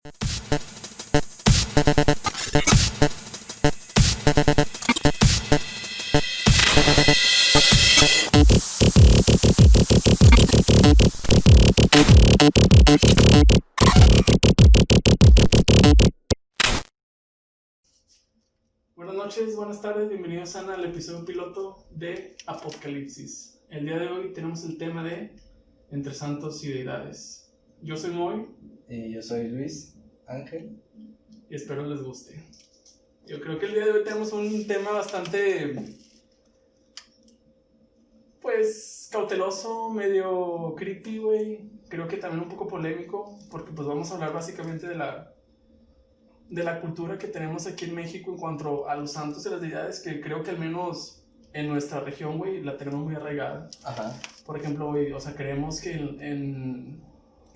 Buenas noches, buenas tardes, bienvenidos al episodio piloto de Apocalipsis. El día de hoy tenemos el tema de Entre Santos y Deidades. Yo soy Moy. Y yo soy Luis Ángel. Y espero les guste. Yo creo que el día de hoy tenemos un tema bastante, pues, cauteloso, medio creepy, güey. Creo que también un poco polémico, porque pues vamos a hablar básicamente de la cultura que tenemos aquí en México en cuanto a los santos y las deidades, que creo que al menos en nuestra región, güey, la tenemos muy arraigada. Ajá. Por ejemplo, güey, o sea, creemos que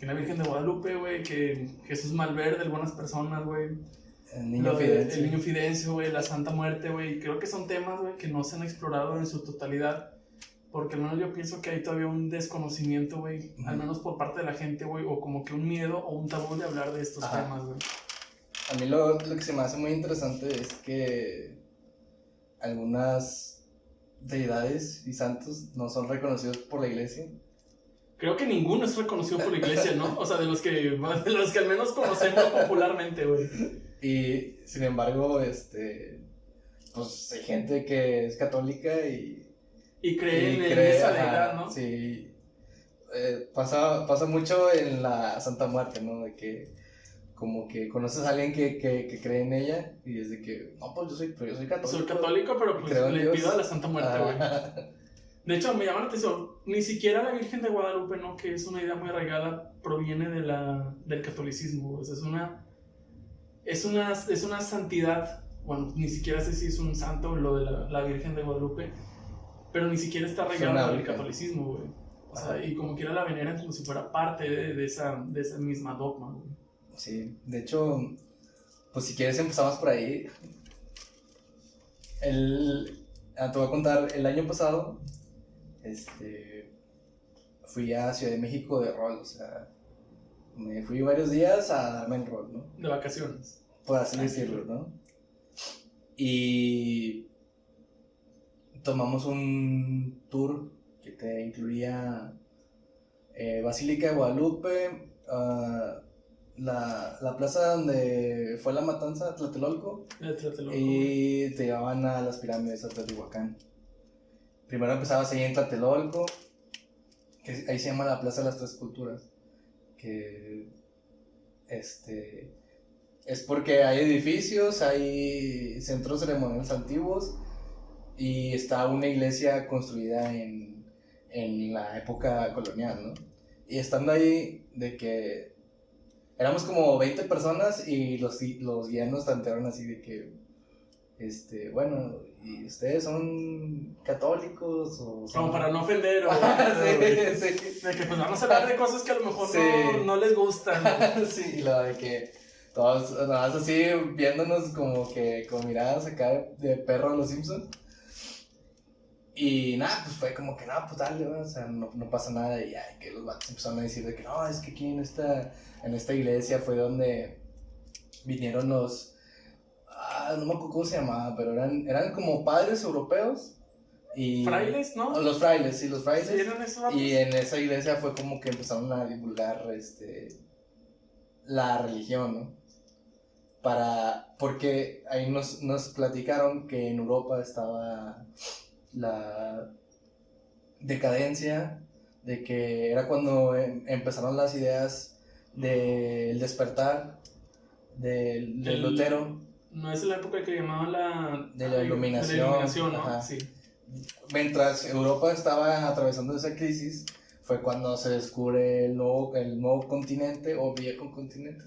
en la Virgen de Guadalupe, güey, que en Jesús Malverde, algunas personas, güey. El niño Fidencio. El niño Fidencio, güey, la Santa Muerte, güey. Creo que son temas, güey, que no se han explorado en su totalidad. Porque al menos yo pienso que hay todavía un desconocimiento, güey, al menos por parte de la gente, güey, o como que un miedo o un tabú de hablar de estos temas, güey. A mí lo que se me hace muy interesante es que algunas deidades y santos no son reconocidos por la iglesia. Creo que ninguno es reconocido por la iglesia, ¿no? O sea, de los que al menos conocemos popularmente, güey. Y sin embargo, pues hay gente que es católica y cree en esa deidad, ¿no? Sí. Pasa mucho en la Santa Muerte, ¿no? De que como que conoces a alguien que cree en ella y es de que, no, pues yo soy católico. Soy católico, pero pues le pido a la Santa Muerte, güey. De hecho, me llama la atención, ni siquiera la Virgen de Guadalupe, ¿no? Que es una idea muy arraigada, proviene del catolicismo. O sea, es una santidad. Bueno, ni siquiera sé si es un santo lo de la Virgen de Guadalupe, pero ni siquiera está arraigada del catolicismo, güey. O sea, y como quiera la veneran como si fuera parte de esa misma dogma, güey. Sí, de hecho, pues si quieres empezamos por ahí. Te voy a contar, el año pasado, fui a Ciudad de México de rol, o sea, me fui varios días a darme el rol, ¿no? De vacaciones. Por así decirlo, ¿no? Y tomamos un tour que te incluía Basílica de Guadalupe, la plaza donde fue la matanza, Tlatelolco, y te llevaban a las pirámides de Teotihuacán. Primero empezabas ahí en Tlatelolco, que ahí se llama la Plaza de las Tres Culturas, que es porque hay edificios, hay centros ceremoniales antiguos y está una iglesia construida en la época colonial, ¿no? Y estando ahí, de que éramos como 20 personas y los guías nos tantearon así de que, bueno, ¿y ustedes son católicos o son...? Como para no ofender, o sí. De que pues vamos a hablar de cosas que a lo mejor no les gustan, ¿no? Sí, y lo de que todos nada más así viéndonos como que con miradas acá de perro a los Simpsons. Y nada, pues fue como que no, pues dale, ¿no? O sea, no pasa nada. Y ay, que los vatos empezaron a decir de que no, es que aquí en esta iglesia fue donde vinieron los, no me acuerdo cómo se llamaba, pero eran como padres europeos. Y frailes, ¿no? Los frailes, sí, los frailes. ¿Sí eran esos vatos? Y en esa iglesia fue como que empezaron a divulgar la religión, ¿no? Porque ahí nos platicaron que en Europa estaba la decadencia, de que era cuando empezaron las ideas del despertar del Lutero. No es la época que llamaban de la iluminación, ¿no? Ajá. Sí. Mientras Europa estaba atravesando esa crisis, fue cuando se descubre el nuevo continente o viejo continente.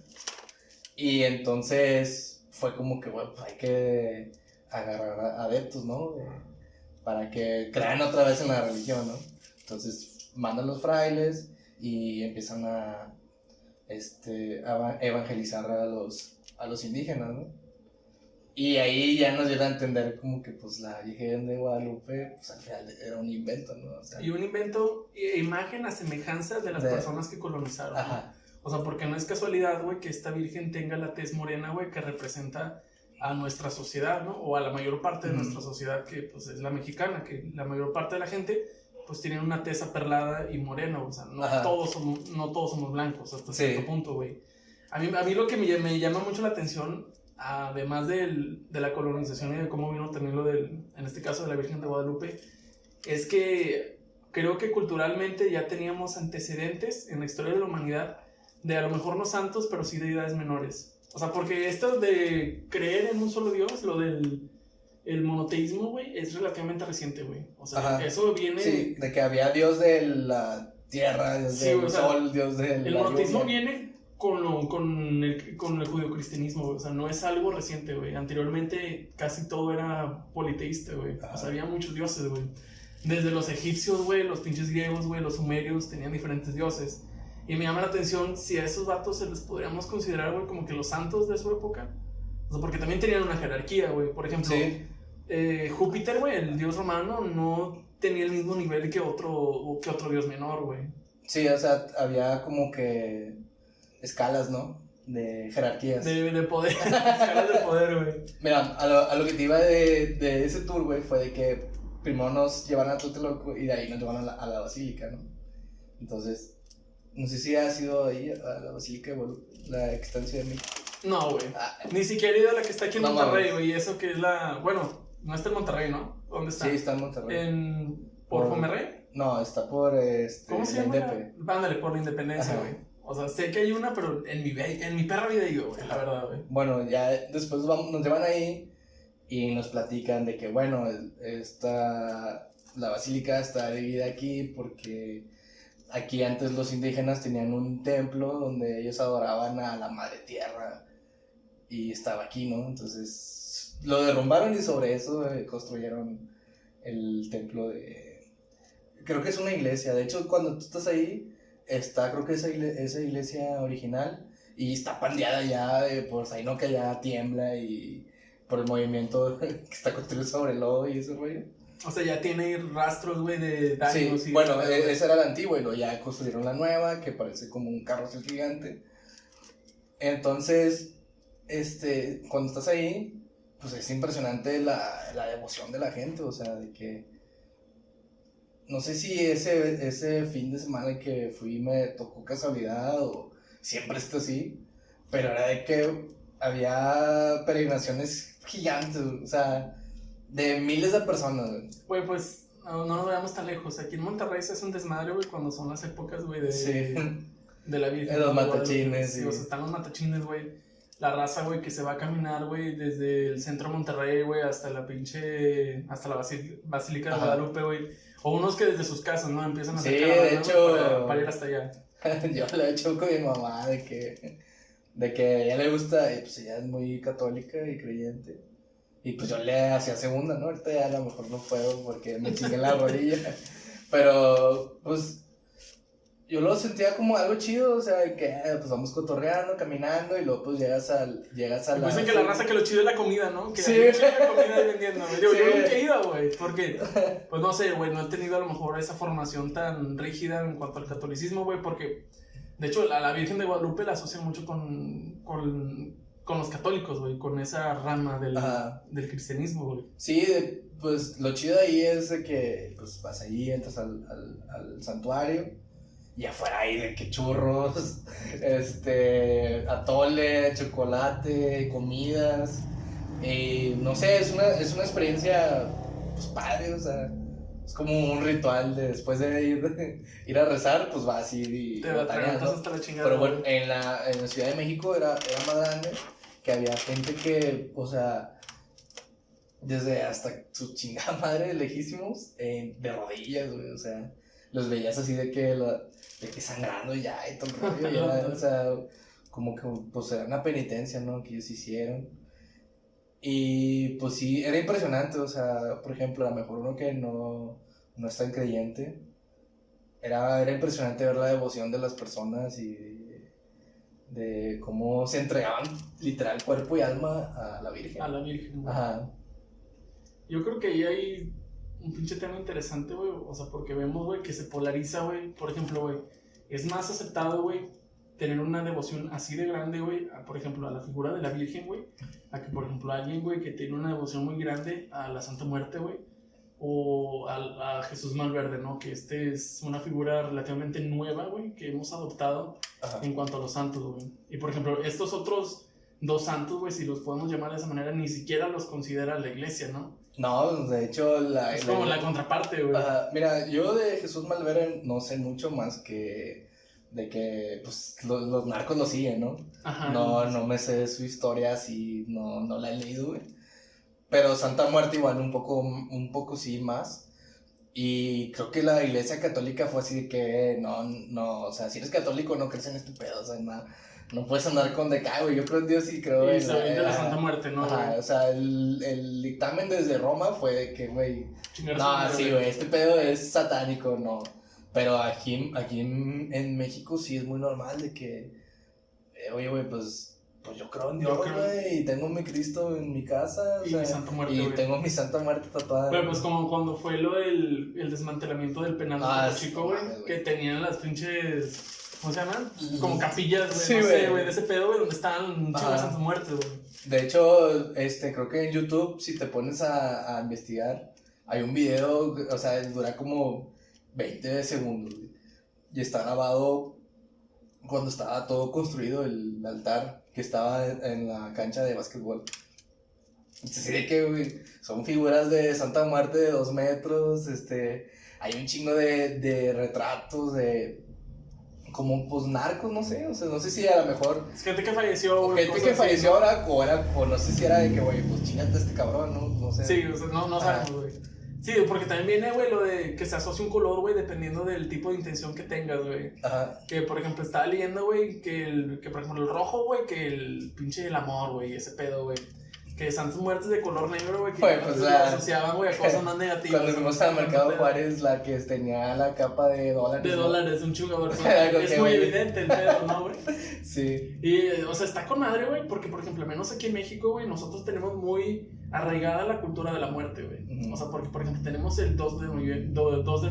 Y entonces fue como que, bueno, pues hay que agarrar adeptos, ¿no? Para que crean otra vez en la religión, ¿no? Entonces mandan los frailes y empiezan a evangelizar a los indígenas, ¿no? Y ahí ya nos dieron a entender como que pues la Virgen de Guadalupe pues al final era un invento, ¿no? O sea, y un invento, imagen a semejanza de las personas que colonizaron. Ajá. O sea, porque no es casualidad, güey, que esta virgen tenga la tez morena, güey, que representa a nuestra sociedad, ¿no? O a la mayor parte de nuestra sociedad, que pues es la mexicana, que la mayor parte de la gente pues tienen una tez aperlada y morena, o sea, no todos somos blancos hasta cierto punto, güey. A mí lo que me llama mucho la atención, además de la colonización y de cómo vino también lo del, en este caso de la Virgen de Guadalupe, es que creo que culturalmente ya teníamos antecedentes en la historia de la humanidad de a lo mejor no santos, pero sí deidades menores. O sea, porque esto de creer en un solo Dios, lo del el monoteísmo, güey, es relativamente reciente, güey. O sea, eso viene... Sí, de que había Dios de la tierra, Dios del sol, Dios del... El monoteísmo viene con el judeocristianismo, güey. O sea, no es algo reciente, güey. Anteriormente casi todo era politeísta, güey. O sea, había muchos dioses, güey. Desde los egipcios, güey, los pinches griegos, güey, los sumerios tenían diferentes dioses. Y me llama la atención si a esos vatos se les podríamos considerar, güey, como que los santos de su época. O sea, porque también tenían una jerarquía, güey. Por ejemplo, Júpiter, güey, el dios romano, no tenía el mismo nivel que otro dios menor, güey. Sí, o sea, había como que escalas, ¿no? De jerarquías. De poder, escalas de poder, güey. Mira, a lo que te iba de ese tour, güey, fue de que primero nos llevaron a Tlatelolco y de ahí nos llevaron a la basílica, ¿no? Entonces, no sé si has ido ahí a la basílica, güey, la que está en Ciudad de México. No, güey. Ni siquiera he ido a la que está aquí en Monterrey, güey. Y eso que es la... Bueno, no está en Monterrey, ¿no? ¿Dónde está? Sí, está en Monterrey. ¿Por Fomerrey? No, está por ¿Cómo se llama? Ándale, por la Independencia, güey. O sea, sé que hay una, pero en mi perra vida digo, güey, la verdad, güey. Bueno, ya después nos llevan ahí y nos platican de que, bueno, la basílica está dividida aquí porque aquí antes los indígenas tenían un templo donde ellos adoraban a la madre tierra y estaba aquí, ¿no? Entonces lo derrumbaron y sobre eso construyeron el templo de... Creo que es una iglesia, de hecho cuando tú estás ahí está creo que esa iglesia original y está pandeada ya por ahí, ¿no? Que ya tiembla y por el movimiento que está construido sobre el lodo y ese rollo. O sea, ya tiene rastros, güey, de daños. Sí, bueno, esa era la antigua y luego ya construyeron la nueva, que parece como un carrusel gigante. Entonces, cuando estás ahí, pues es impresionante la devoción de la gente, o sea, de que... No sé si ese fin de semana que fui me tocó casualidad o siempre está así, pero era de que había peregrinaciones gigantes, o sea... De miles de personas, güey. Güey, pues no nos vayamos tan lejos. Aquí en Monterrey se hace un desmadre, güey, cuando son las épocas, güey, de la Virgen. Los matachines, sí. O sea, están los matachines, güey. La raza, güey, que se va a caminar, güey, desde el centro de Monterrey, güey, hasta la Basílica de Guadalupe, güey. O unos que desde sus casas, ¿no? Empiezan a hacer de hecho, para ir hasta allá. Yo lo he hecho con mi mamá, de que a ella le gusta, pues ella es muy católica y creyente. Y pues yo le hacía segunda, ¿no? Ahorita ya a lo mejor no puedo porque me chingué en la rodilla. Pero, pues, yo lo sentía como algo chido, o sea, que pues vamos cotorreando, caminando y luego pues llegas a la... Dicen que la raza que lo chido es la comida, ¿no? Que sí. hay mucha comida ahí vendiendo, güey. Digo, yo nunca he ido, güey, porque, pues no sé, güey, no he tenido a lo mejor esa formación tan rígida en cuanto al catolicismo, güey, porque, de hecho, la Virgen de Guadalupe la asocian mucho con los católicos, güey, con esa rama del cristianismo, güey. Sí, pues lo chido ahí es de que pues vas ahí, entras al santuario y afuera hay de que churros, atole, chocolate, comidas, y no sé, es una experiencia pues padre, o sea, es como un ritual de después de ir a rezar, pues vas y te va a traer cosas hasta la chingada. Pero bueno, en la Ciudad de México era más grande, que había gente que, o sea, desde hasta su chingada madre, lejísimos, de rodillas, güey, o sea, los veías así de que sangrando ya y todo el rollo, ya, o sea, como que, pues era una penitencia, ¿no? Que ellos hicieron. Y pues sí, era impresionante, o sea, por ejemplo, a lo mejor uno que no es tan creyente, era impresionante ver la devoción de las personas y de cómo se entregaban literal cuerpo y alma a la Virgen. A la Virgen, güey. Ajá. Yo creo que ahí hay un pinche tema interesante, güey, o sea, porque vemos, güey, que se polariza, güey, por ejemplo, güey, es más aceptado, güey, tener una devoción así de grande, güey, por ejemplo, a la figura de la Virgen, güey, a que, por ejemplo, alguien, güey, que tiene una devoción muy grande a la Santa Muerte, güey, o a Jesús Malverde, ¿no? Que es una figura relativamente nueva, güey, que hemos adoptado en cuanto a los santos, güey. Y, por ejemplo, estos otros 2 santos, güey, si los podemos llamar de esa manera, ni siquiera los considera la iglesia, ¿no? No, de hecho... es como la contraparte, güey. Mira, yo de Jesús Malverde no sé mucho más que de que pues los narcos lo siguen, ¿no? Ajá. No me sé su historia, así no la he leído, güey. Pero Santa Muerte igual un poco sí más. Y creo que la iglesia católica fue así de que no, o sea, si eres católico no crees en este pedo, o sea, no puedes andar con decay, güey. Yo creo en Dios y creo en la Santa Muerte, ¿no? Ajá, o sea, el dictamen desde Roma fue de que, güey, no, sí, güey, este pedo es satánico, no. Pero aquí en México sí es muy normal de que, oye, güey, pues yo creo en Dios, güey, y tengo mi Cristo en mi casa, o y sea, mi Santa Muerte, y tengo mi Santa Muerte tatuada. Pero pues como cuando fue lo del el desmantelamiento del penal de Topo Chico, güey, que tenían las pinches, ¿cómo se llaman? Como capillas, güey, sí, no sé, güey, de ese pedo, güey, donde estaban un chingo de Santa Muerte, güey. De hecho, creo que en YouTube, si te pones a investigar, hay un video, o sea, dura como 20 segundos, güey, y está grabado cuando estaba todo construido, el altar que estaba en la cancha de básquetbol. Entonces, de que, güey, son figuras de Santa Muerte de 2 metros, hay un chingo de retratos de como pues narcos, no sé, o sea, no sé si a lo mejor es gente que falleció, güey, gente que falleció ahora o no sé si era de que, güey, pues chingate a este cabrón, no sé. Sí, o sea, no sabemos, güey. Sí, porque también viene, güey, lo de que se asocia un color, güey, dependiendo del tipo de intención que tengas, güey. Ajá. Que, por ejemplo, estaba leyendo, güey, que por ejemplo, el rojo, güey, que el pinche el amor, güey, ese pedo, güey. Que Santas Muertes de color negro, güey, que pues, lo asociaban, güey, a cosas más negativas. Cuando fuimos al Mercado Juárez, la que tenía la capa de dólares. De dólares, un chugador. Es muy evidente el pedo, ¿no, güey? Sí. Y, o sea, está con madre, güey, porque, por ejemplo, al menos aquí en México, güey, nosotros tenemos muy arraigada la cultura de la muerte, güey. Uh-huh. O sea, porque, por ejemplo, tenemos el 2 de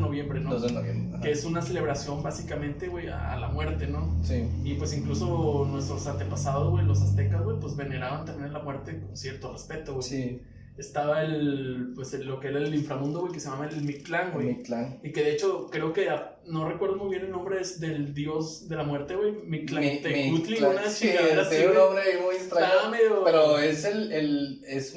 noviembre, ¿no? 2 de noviembre. Ajá. Que es una celebración, básicamente, güey, a la muerte, ¿no? Sí. Y, pues, incluso nuestros antepasados, güey, los aztecas, güey, pues, veneraban también la muerte con cierto respeto, güey. Sí. Estaba lo que era el inframundo, güey, que se llama el Mictlán, güey. Mictlán. Y que de hecho, creo que no recuerdo muy bien el nombre del dios de la muerte, güey. Mictlán Tecutli, una chingadera así. Tiene un nombre muy extraño. Medio... Pero es es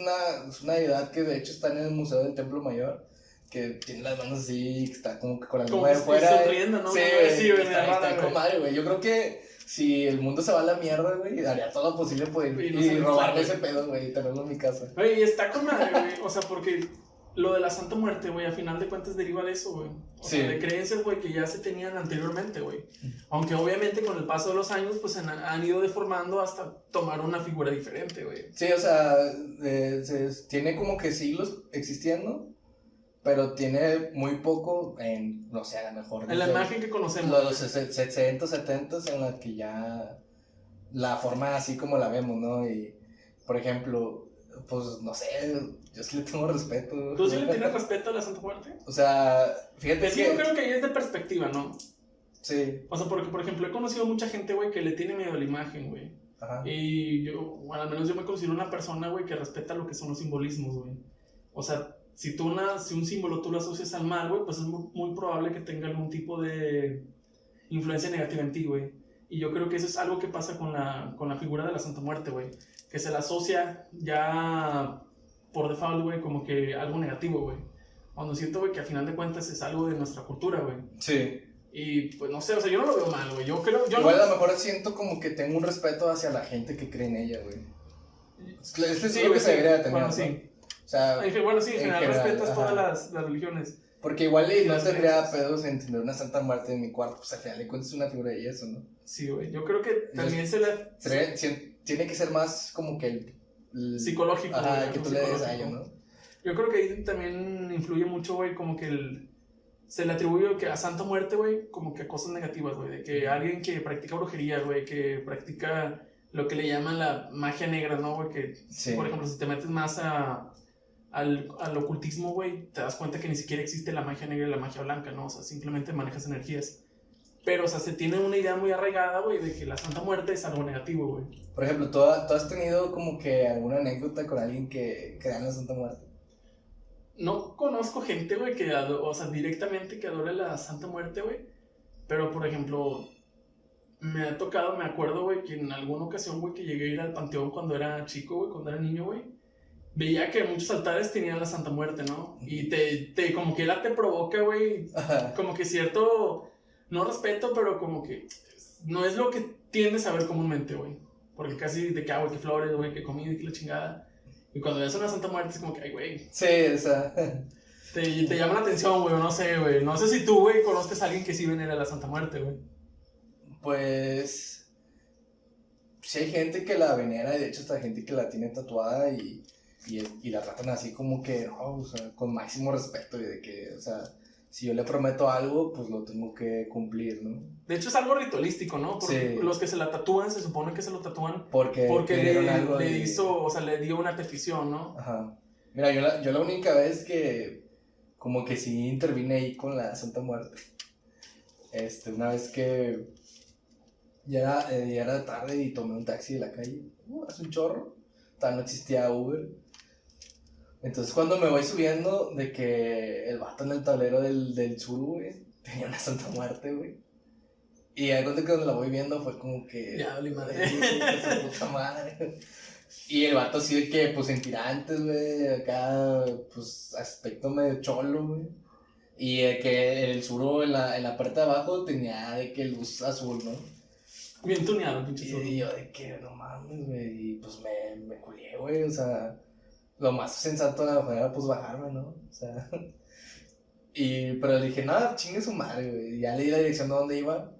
una deidad que de hecho está en el Museo del Templo Mayor. Que tiene las manos así, que está como que con la lengua de fuera. Sonriendo, ¿no? Sí, está con madre, güey. Yo creo que si el mundo se va a la mierda, güey, haría todo lo posible por y robarle ese pedo, güey, y tenerlo en mi casa. Güey, y está con madre, güey. O sea, porque lo de la Santa Muerte, güey, a final de cuentas deriva de eso, güey. O sea, de creencias, güey, que ya se tenían anteriormente, güey. Aunque obviamente con el paso de los años, pues han ido deformando hasta tomar una figura diferente, güey. Sí, o sea, tiene como que siglos existiendo. Pero tiene muy poco no sé, a lo mejor. En la imagen que conocemos. Los 60, 70 en la que ya la forma así como la vemos, ¿no? Y, por ejemplo, pues, no sé, yo sí le tengo respeto. ¿Tú sí le tienes respeto a la Santa Muerte? O sea, fíjate que... yo creo que ahí es de perspectiva, ¿no? Sí. O sea, porque, por ejemplo, he conocido mucha gente, güey, que le tiene miedo a la imagen, güey. Ajá. Y yo, bueno, al menos yo me considero una persona, güey, que respeta lo que son los simbolismos, güey. O sea, si un símbolo tú lo asocias al mal, güey, pues es muy probable que tenga algún tipo de influencia negativa en ti, güey. Y yo creo que eso es algo que pasa con la figura de la Santa Muerte, güey. Que se la asocia ya por default, güey, como que algo negativo, güey. Cuando siento, güey, que al final de cuentas es algo de nuestra cultura, güey. Sí. Y pues no sé, o sea, yo no lo veo mal, güey. Igual a lo mejor siento como que tengo un respeto hacia la gente que cree en ella, güey. Es lo que se debería tener. Bueno, ¿no? sí. O sea, bueno, sí, en general respetas todas las religiones. Porque igual no tendría pedos en tener una Santa Muerte en mi cuarto, pues al final de cuentas es una figura de eso, ¿no? Sí, güey, yo creo que también tiene que ser más como que el psicológico. Ajá, que tú le des a ello, ¿no? Yo creo que ahí también influye mucho, güey, como que se le atribuye que a Santa Muerte, güey, como que a cosas negativas, güey, de que alguien que practica brujería, güey, que practica lo que le llaman la magia negra, ¿no, güey? Que, sí. Por ejemplo, si te metes más al ocultismo, güey, te das cuenta que ni siquiera existe la magia negra y la magia blanca, ¿no? O sea, simplemente manejas energías. Pero, o sea, se tiene una idea muy arraigada, güey, de que la Santa Muerte es algo negativo, güey. Por ejemplo, ¿tú has tenido como que alguna anécdota con alguien que crea en la Santa Muerte? No conozco gente, güey, que, o sea, directamente que adore la Santa Muerte, güey. Pero, por ejemplo, me ha tocado, me acuerdo, güey, que en alguna ocasión, güey, que llegué a ir al panteón cuando era chico, güey, cuando era niño, güey, veía que muchos altares tenían la Santa Muerte, ¿no? Y como que la te provoca, güey, como que cierto, no respeto, pero como que no es lo que tiendes a ver comúnmente, güey. Porque casi de que, güey, que flores, güey, que comida y que la chingada. Y cuando ves una Santa Muerte es como que, ay, güey. Sí, o sea. Te llama la atención, güey, no sé, güey. No sé si tú, güey, conozcas a alguien que sí venera la Santa Muerte, güey. Pues. Sí, hay gente que la venera, y de hecho, hasta gente que la tiene tatuada y la tratan así como que, no, o sea, con máximo respeto. Y de que, o sea, si yo le prometo algo, pues lo tengo que cumplir, ¿no? De hecho, es algo ritualístico, ¿no? Porque sí. Los que se la tatúan, se supone que se lo tatúan porque le hizo, o sea, le dio una petición, ¿no? Ajá. Mira, yo la única vez que como que sí intervine ahí con la Santa Muerte. Una vez que ya era tarde y tomé un taxi de la calle. Hace un chorro. Todavía no existía Uber. Entonces cuando me voy subiendo, de que el vato en el tablero del sur, güey, tenía una Santa Muerte, güey. Y algo de que cuando la voy viendo fue como que... Ya, vale madre. Su puta madre. Y el vato así de que, pues, en tirantes, güey, acá, pues, aspecto medio cholo, güey. Y que el suro en la parte de abajo tenía de que luz azul, ¿no? Bien tuneado, pinche suro. Y yo de que, no mames, güey, y pues me culié, güey, o sea, lo más sensato era, pues, bajarme, ¿no? O sea, pero le dije, nada, chingue su madre, güey, y ya le di la dirección de dónde iba,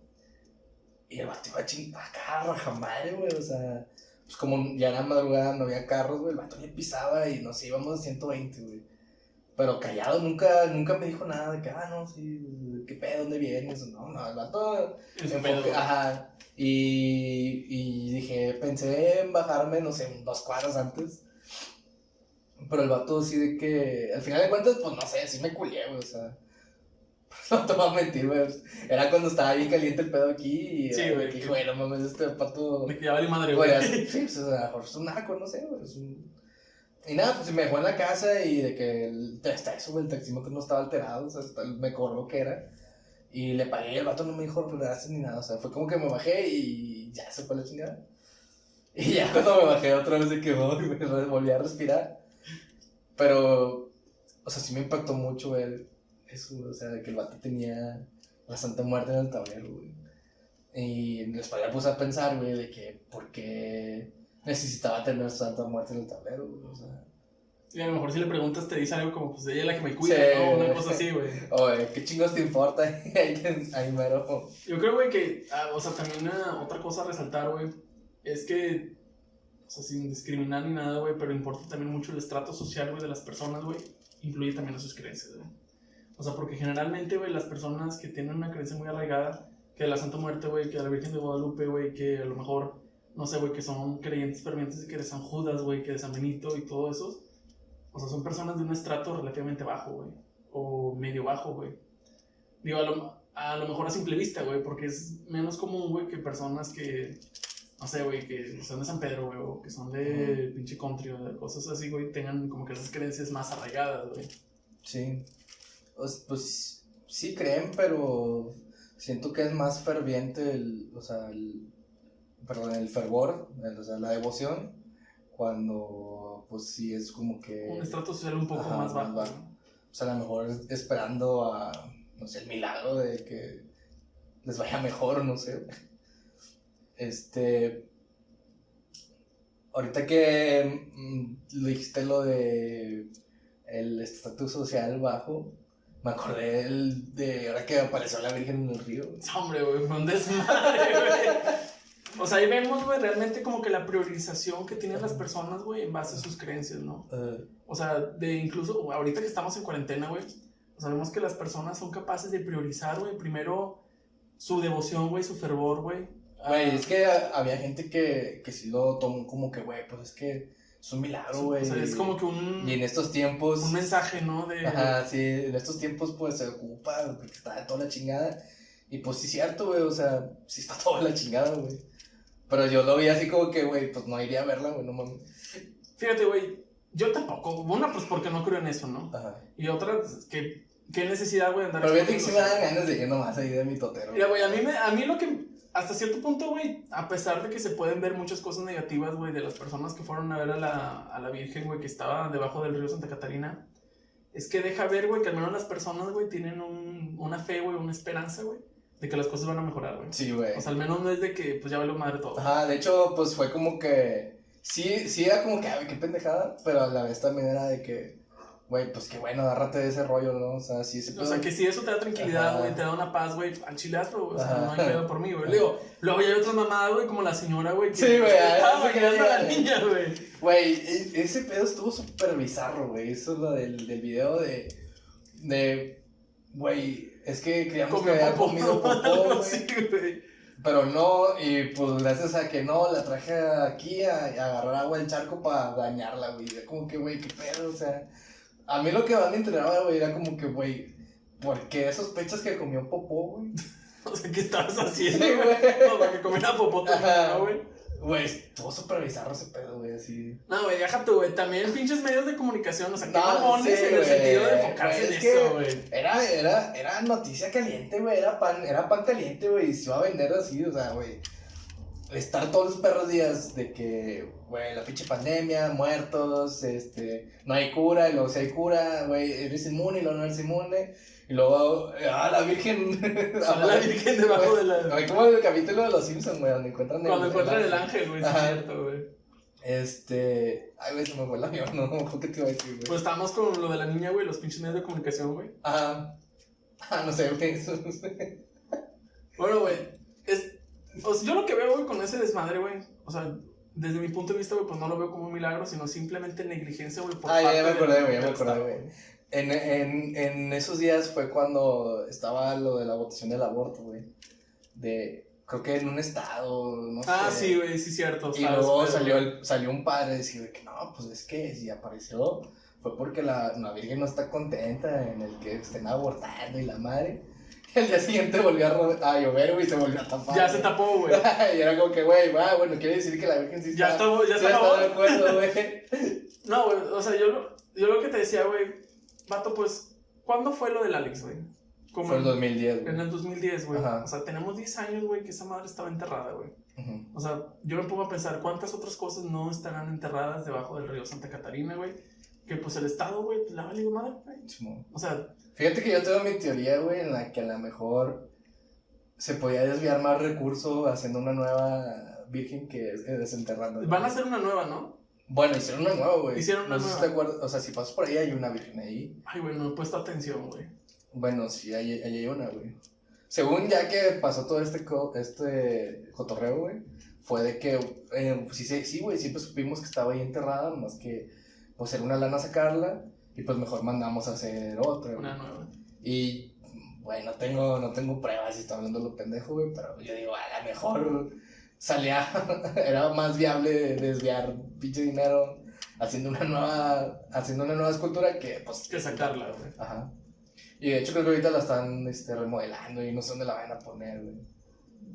y el vato iba acá, rajamadre, güey, o sea... Pues como ya era madrugada, no había carros, güey, el vato ya pisaba y nos íbamos a 120, güey. Pero callado, nunca me dijo nada de que, no, sí, ¿qué pedo? ¿Dónde vienes? No, el vato se enfocó, ajá. Y dije, pensé en bajarme, no sé, 2 cuadras antes. Pero el vato sí de que, al final de cuentas, pues no sé, sí me culié, güey, o sea. No te voy a mentir, güey. Era cuando estaba bien caliente el pedo aquí y sí, güey. Que, güey, no mames, este pato. De que ya vale madre, güey. Sí, pues a lo mejor es un narco, no sé, güey. Y nada, pues me dejó en la casa y de que hasta eso, güey, el taxímetro no estaba alterado, o sea, me cobró que era. Y le pagué, el vato no me dijo gracias ni nada, o sea, fue como que me bajé y ya se fue la chingada. Y ya cuando me bajé otra vez de que me volví a respirar. Pero, o sea, sí me impactó mucho, güey. Eso, o sea, de que el vato tenía la Santa Muerte en el tablero, güey. Y después ya puse a pensar, güey, de que por qué necesitaba tener Santa Muerte en el tablero, güey, o sea. Y a lo mejor si le preguntas te dice algo como, pues ella es la que me cuida, sí, ¿no? Una cosa así, güey. Oye, ¿qué chingos te importa? Ahí mero. Yo creo, güey, que, o sea, también otra cosa a resaltar, güey, es que, o sea, sin discriminar ni nada, güey, pero importa también mucho el estrato social, güey, de las personas, güey, influye también en sus creencias, güey. O sea, porque generalmente, güey, las personas que tienen una creencia muy arraigada, que de la Santa Muerte, güey, que de la Virgen de Guadalupe, güey, que a lo mejor, no sé, güey, que son creyentes fervientes de que de San Judas, güey, que de San Benito y todo eso, o sea, son personas de un estrato relativamente bajo, güey, o medio bajo, güey. Digo, a lo mejor a simple vista, güey, porque es menos común, güey, que personas que, no sé, güey, que son de San Pedro, güey, o que son de pinche country, o de cosas así, güey, tengan como que esas creencias más arraigadas, güey. Sí. Pues sí creen, pero siento que es más ferviente el fervor, o sea, la devoción, cuando pues sí es como que... Un estrato social un poco más bajo. ¿No? O sea, a lo mejor esperando a, no sé, el milagro de que les vaya mejor, no sé. Ahorita que dijiste lo de el estatus social bajo, me acordé de ahora que apareció la Virgen en el río. Hombre, güey, fue un desmadre, güey. O sea, ahí vemos, güey, realmente como que la priorización que tienen las personas, güey, en base a sus creencias, ¿no? O sea, incluso ahorita que estamos en cuarentena, güey, sabemos que las personas son capaces de priorizar, güey, primero su devoción, güey, su fervor, güey. Güey, es que había gente que sí lo tomó como que, güey, pues es que es un milagro, güey. O sea, es como que y en estos tiempos... un mensaje, ¿no? Ajá, sí, en estos tiempos, pues, se ocupa, porque está de toda la chingada. Y pues sí, cierto, güey, o sea, sí está toda la chingada, güey. Pero yo lo vi así como que, güey, pues no iría a verla, güey, no mames. Fíjate, güey, yo tampoco. Una, pues porque no creo en eso, ¿no? Ajá. Y otra, pues, ¿qué necesidad, güey, de andar... Pero fíjate que sí me dan ganas de ir nomás ahí de mi totero. Mira, güey, a mí lo que... Hasta cierto punto, güey, a pesar de que se pueden ver muchas cosas negativas, güey, de las personas que fueron a ver a la Virgen, güey, que estaba debajo del río Santa Catarina, es que deja ver, güey, que al menos las personas, güey, tienen una fe, güey, una esperanza, güey, de que las cosas van a mejorar, güey. Sí, güey. O sea, al menos no es de que, pues, ya valió madre todo. Ajá, de hecho, pues fue como que... Sí era como que, ay, qué pendejada, pero a la vez también era de que... Güey, pues qué bueno, agárrate de ese rollo, ¿no? O sea, sí se puede... O sea, que si eso te da tranquilidad, güey, te da una paz, güey, al chilazo, güey. O sea, no hay pedo por mí, güey. Luego ya hay otras mamadas, güey, como la señora, güey. Sí, güey, estaba queriendo a la niña, güey. Güey, ese pedo estuvo súper bizarro, güey. Eso es lo del video de... Güey, es que creíamos que había comido popó, güey. Sí, güey. Pero no, y pues gracias a que no, la traje aquí a agarrar agua del charco para dañarla, güey. Como que, güey, qué pedo, o sea... A mí lo que más me entrenaba, güey, era como que, güey, ¿por qué sospechas que comió popó, güey? O sea, ¿qué estabas haciendo, Sí, güey? güey. Para que comiera popó también, ¿no, güey? Güey, estuvo súper bizarro ese pedo, güey, así. No, güey, deja tú, güey. También pinches medios de comunicación, o sea, qué No, mamones sí, en el güey, sentido de enfocarse güey, en es eso, que güey. Era noticia caliente, güey, era pan caliente, güey, y se iba a vender así, o sea, güey. Estar todos los perros días de que, güey, la pinche pandemia, muertos, no hay cura, y luego si hay cura, güey, eres inmune y luego no eres inmune, y luego, la Virgen. Sale la Virgen debajo de la... Güey, como en el capítulo de Los Simpsons, güey, donde encuentran Cuando encuentran el ángel, güey, sí es cierto, güey. Ay, güey, se me fue el avión, ¿no? ¿Qué te iba a decir, güey? Pues estábamos con lo de la niña, güey, los pinches medios de comunicación, güey. No sé, güey, Bueno, güey, o sea, yo lo que veo, güey, con ese desmadre, güey, o sea, desde mi punto de vista, güey, pues no lo veo como un milagro, sino simplemente negligencia, güey, por parte ya me acordé, güey, Estado, güey. En esos días fue cuando estaba lo de la votación del aborto, güey. Creo que en un estado, no sé. Sí, güey, sí, cierto. Y luego salió un padre a decir que no, pues es que si apareció fue porque la Virgen no está contenta en el que estén abortando y la madre. Y al día siguiente volvió a llover, güey, y se volvió a tapar. Ya se tapó, güey. Y era como que, güey, bueno, quiere decir que la Virgen sí está... Ya está de acuerdo, güey. No, güey, o sea, yo lo que te decía, güey, vato, pues, ¿cuándo fue lo del Alex, güey? Fue en 2010, güey. En el 2010, güey. Ajá. O sea, tenemos 10 años, güey, que esa madre estaba enterrada, güey. Uh-huh. O sea, yo me pongo a pensar cuántas otras cosas no estarán enterradas debajo del río Santa Catarina, güey. Que pues el Estado, güey, pues la ha valido madre, güey. O sea... Fíjate que yo tengo mi teoría, güey, en la que a lo mejor se podía desviar más recursos haciendo una nueva Virgen que desenterrando. Van a hacer una nueva, ¿no? Bueno, hicieron una nueva, güey. Hicieron una nueva. Si te acuerdas, o sea, si pasas por ahí hay una Virgen ahí. Ay, güey, no he puesto atención, güey. Bueno, sí, ahí hay una, güey. Según ya que pasó todo este cotorreo, güey, fue de que, sí, güey, siempre supimos que estaba ahí enterrada, nomás que, pues, era una lana sacarla, y pues mejor mandamos a hacer otra, güey. Una nueva. Y, güey, no tengo pruebas si está hablando lo pendejo, güey, pero yo digo, a lo mejor era más viable desviar pinche dinero haciendo una nueva escultura que, pues... Que sacarla, güey. Ajá. Y de hecho creo que ahorita la están remodelando y no sé dónde la van a poner, güey.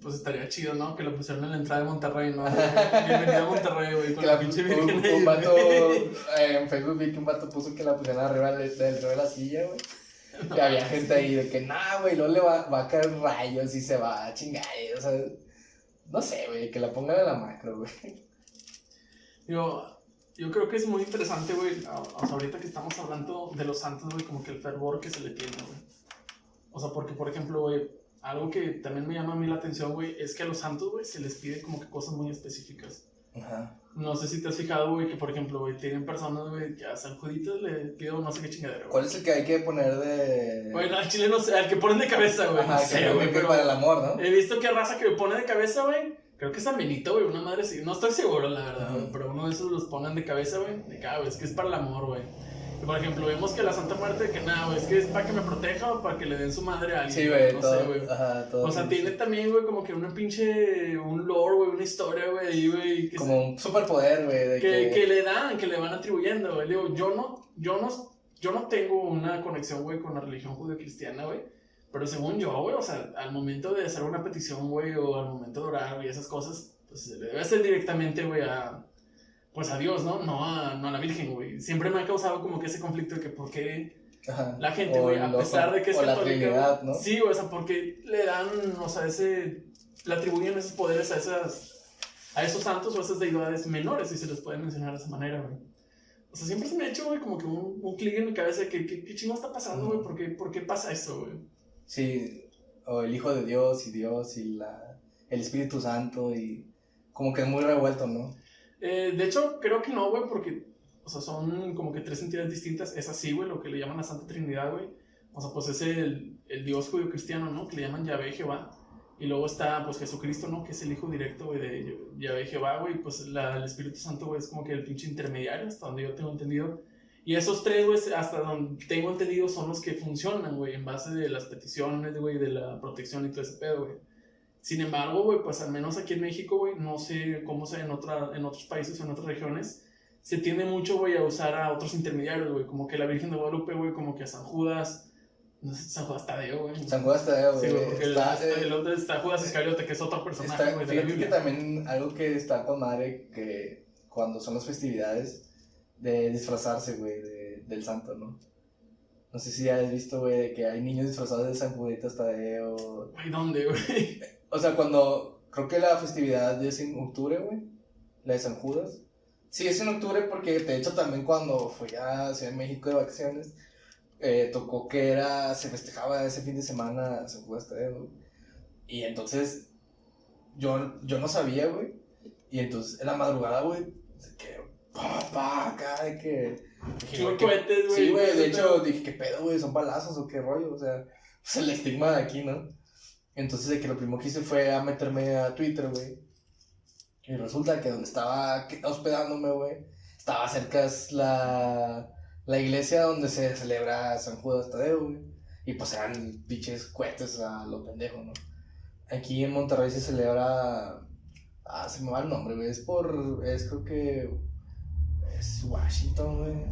Pues estaría chido, ¿no? Que lo pusieron en la entrada de Monterrey, ¿no? Bienvenido a Monterrey, güey, con la pinche Virgen ahí. Un vato, en Facebook vi que un vato puso que la pusieron arriba de la silla, güey. No, y había gente ahí de que, güey, luego le va a caer rayos y se va a chingar, o sea, no sé, güey, que la pongan en la macro, güey. Yo creo que es muy interesante, güey, o sea, ahorita que estamos hablando de los santos, güey, como que el fervor que se le tiene, güey. O sea, porque, por ejemplo, güey, algo que también me llama a mí la atención, güey, es que a los santos, güey, se les pide como que cosas muy específicas. Ajá. No sé si te has fijado, güey, que, por ejemplo, güey, tienen personas, güey, que a San Judito le pido no sé qué chingadera, güey. ¿Cuál es el que hay que poner de...? Bueno, al chile no sé, al que ponen de cabeza, güey. Ajá, no sé, güey, pero para el amor, ¿no? He visto que raza que me pone de cabeza, güey. Creo que es San Benito, güey, una madre así. No estoy seguro, la verdad, güey. Pero uno de esos los ponen de cabeza, güey. De que, güey, es que es para el amor, güey. Y por ejemplo, vemos que la Santa Muerte, que güey, es que es para que me proteja o para que le den su madre a alguien. Sí, güey, no todo. sé, güey. Ajá, todo. O sea, tiene también, güey, como que un lore, güey, una historia, güey, ahí, güey. Como un superpoder, güey. Que le dan, que le van atribuyendo, güey. Digo, yo no tengo una conexión, güey, con la religión judeocristiana, güey. Pero según yo, güey, o sea, al momento de hacer una petición, güey, o al momento de orar, güey, esas cosas, pues se le debe hacer directamente, güey, pues a Dios, ¿no? No a la Virgen, güey. Siempre me ha causado como que ese conflicto de que por qué la gente, güey, a pesar de que es o católica, la Trinidad, ¿no? Sí, güey, o sea, porque le dan, o sea, le atribuyen esos poderes a esos santos o a esas deidades menores, si se les puede mencionar de esa manera, güey. O sea, siempre se me ha hecho, güey, como que un clic en mi cabeza de que qué chingo está pasando, güey, ¿por qué pasa eso, güey? Sí, o el Hijo de Dios y el Espíritu Santo y como que es muy revuelto, ¿no? De hecho, creo que no, güey, porque, o sea, son como que 3 entidades distintas. Es así, güey, lo que le llaman la Santa Trinidad, güey. O sea, pues es el Dios judío cristiano, ¿no? Que le llaman Yahvé Jehová. Y luego está, pues, Jesucristo, ¿no? Que es el hijo directo, güey, de Yahvé Jehová, güey. Pues el Espíritu Santo, güey, es como que el pinche intermediario, hasta donde yo tengo entendido. Y esos 3, güey, hasta donde tengo entendido, son los que funcionan, güey, en base de las peticiones, güey, de la protección y todo ese pedo, güey. Sin embargo, güey, pues al menos aquí en México, güey, no sé cómo sea en otros países o en otras regiones, se tiende mucho, güey, a usar a otros intermediarios, güey, como que la Virgen de Guadalupe, güey, como que a San Judas, no sé, San Judas Tadeo, güey. San Judas Tadeo, güey. Sí, güey, porque el otro está Judas Iscariote, que es otro personaje, güey, de la Biblia. Que también algo que está con madre, que cuando son las festividades, de disfrazarse, güey, del santo, ¿no? No sé si has visto, güey, de que hay niños disfrazados de San Juditas Tadeo. Güey, ¿dónde, güey? O sea, cuando, creo que la festividad es en octubre, güey, la de San Judas. Sí, es en octubre porque, de hecho, también cuando fui a Ciudad de México de vacaciones, tocó que se festejaba ese fin de semana San Judas Tadeo, güey. Y entonces, yo no sabía, güey. Y entonces, en la madrugada, güey, que, acá, de que... cohetes, güey. Sí, güey, de hecho, dije, ¿qué pedo, güey? ¿Son balazos o qué rollo? O sea, pues el estigma de aquí, ¿no? Entonces, de que lo primero que hice fue a meterme a Twitter, güey. Y resulta que donde estaba hospedándome, güey, estaba cerca la iglesia donde se celebra San Judas Tadeo, güey. Y pues eran pinches cohetes a lo pendejo, ¿no? Aquí en Monterrey se celebra... se me va el nombre, güey. Creo que... Es Washington, güey.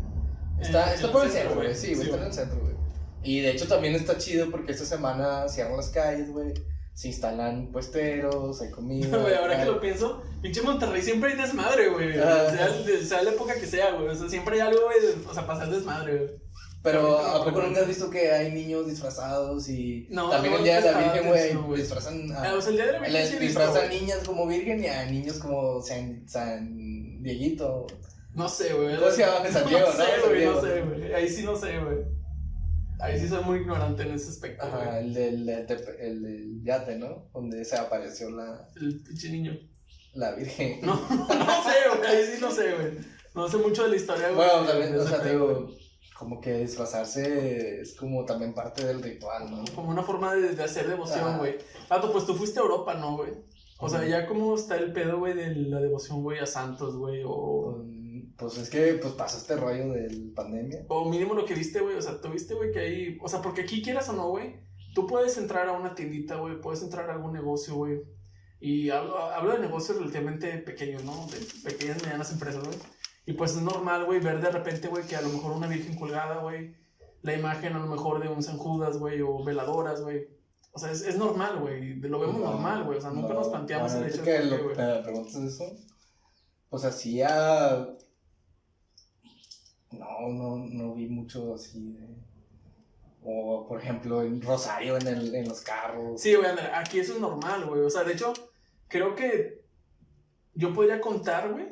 Está por el centro, güey. Sí, güey, está en el centro, güey. Y de hecho también está chido porque esta semana cierran las calles, güey. Se instalan puesteros, hay comida. Güey, ahora que lo pienso, pinche Monterrey siempre hay desmadre, güey. Sea la época que sea, güey. O sea, siempre hay algo, güey, o sea, pasar desmadre, güey. Pero ¿a poco nunca has visto que hay niños disfrazados y no, también el día de la Virgen, güey, disfrazan o sea, el día de la Virgen sí disfrazan a niñas como Virgen y a niños como San Dieguito? No sé, güey. ¿Cómo se llama? San Diego, ¿no? No sé, güey. Ahí sí no sé, güey. Ahí sí soy muy ignorante en ese aspecto. Ajá, el del yate, ¿no? Donde se apareció el pinche niño. La Virgen. No sé, güey. Ahí sí no sé, güey. No sé mucho de la historia, güey. Bueno, también, o sea, te digo, como que disfrazarse es como también parte del ritual, ¿no? Como una forma de hacer devoción, güey. Pato, pues tú fuiste a Europa, ¿no, güey? O sea, ya cómo está el pedo, güey, de la devoción, güey, a santos, güey, o... Pues es que, pues, pasó este rollo de pandemia. O mínimo lo que viste, güey, o sea, tú viste, güey, que hay... O sea, porque aquí quieras o no, güey, tú puedes entrar a una tiendita, güey, puedes entrar a algún negocio, güey. Y hablo de negocios relativamente pequeños, ¿no? De pequeñas, medianas empresas, güey. Y pues es normal, güey, ver de repente, güey, que a lo mejor una virgen colgada, güey, la imagen a lo mejor de un San Judas, güey, o veladoras, güey. O sea, es normal, güey, lo vemos normal, güey, o sea, nunca nos planteamos el hecho de que, ¿me preguntas eso? Pues hacía... No vi mucho así de... O, por ejemplo, en Rosario, en los carros. Sí, güey, aquí eso es normal, güey. O sea, de hecho, creo que yo podría contar, güey,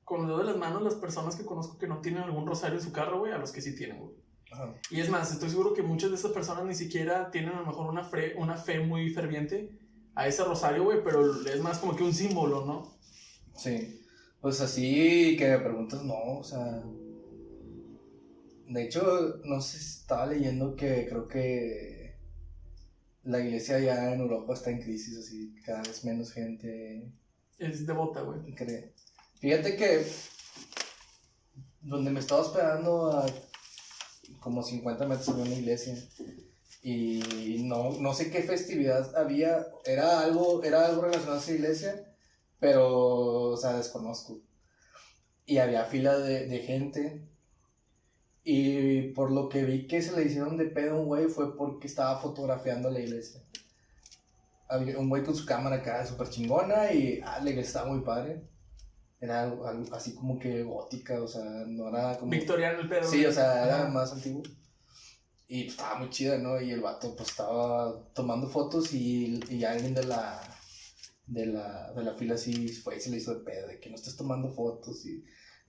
con los dedos de las manos las personas que conozco que no tienen algún rosario en su carro, güey, a los que sí tienen, güey. Ajá. Y es más, estoy seguro que muchas de esas personas ni siquiera tienen a lo mejor una fe muy ferviente a ese rosario, güey, pero es más como que un símbolo, ¿no? Sí. Pues así que me preguntas, no, o sea... De hecho, no sé, estaba leyendo que creo que la iglesia ya en Europa está en crisis, así cada vez menos gente es devota, güey. Cree. Fíjate que donde me estaba hospedando a como 50 metros había una iglesia y no sé qué festividad había, era algo relacionado a esa iglesia, pero, o sea, desconozco. Y había fila de gente. Y por lo que vi que se le hicieron de pedo a un güey fue porque estaba fotografiando la iglesia. Había un güey con su cámara acá súper chingona y la iglesia estaba muy padre. Era algo así como que gótica, o sea, no era como... Victoriano el pedo. Sí, o sea, era más antiguo. Y pues, estaba muy chida, ¿no? Y el vato pues estaba tomando fotos y alguien de la fila así fue y se le hizo de pedo, de que no estés tomando fotos.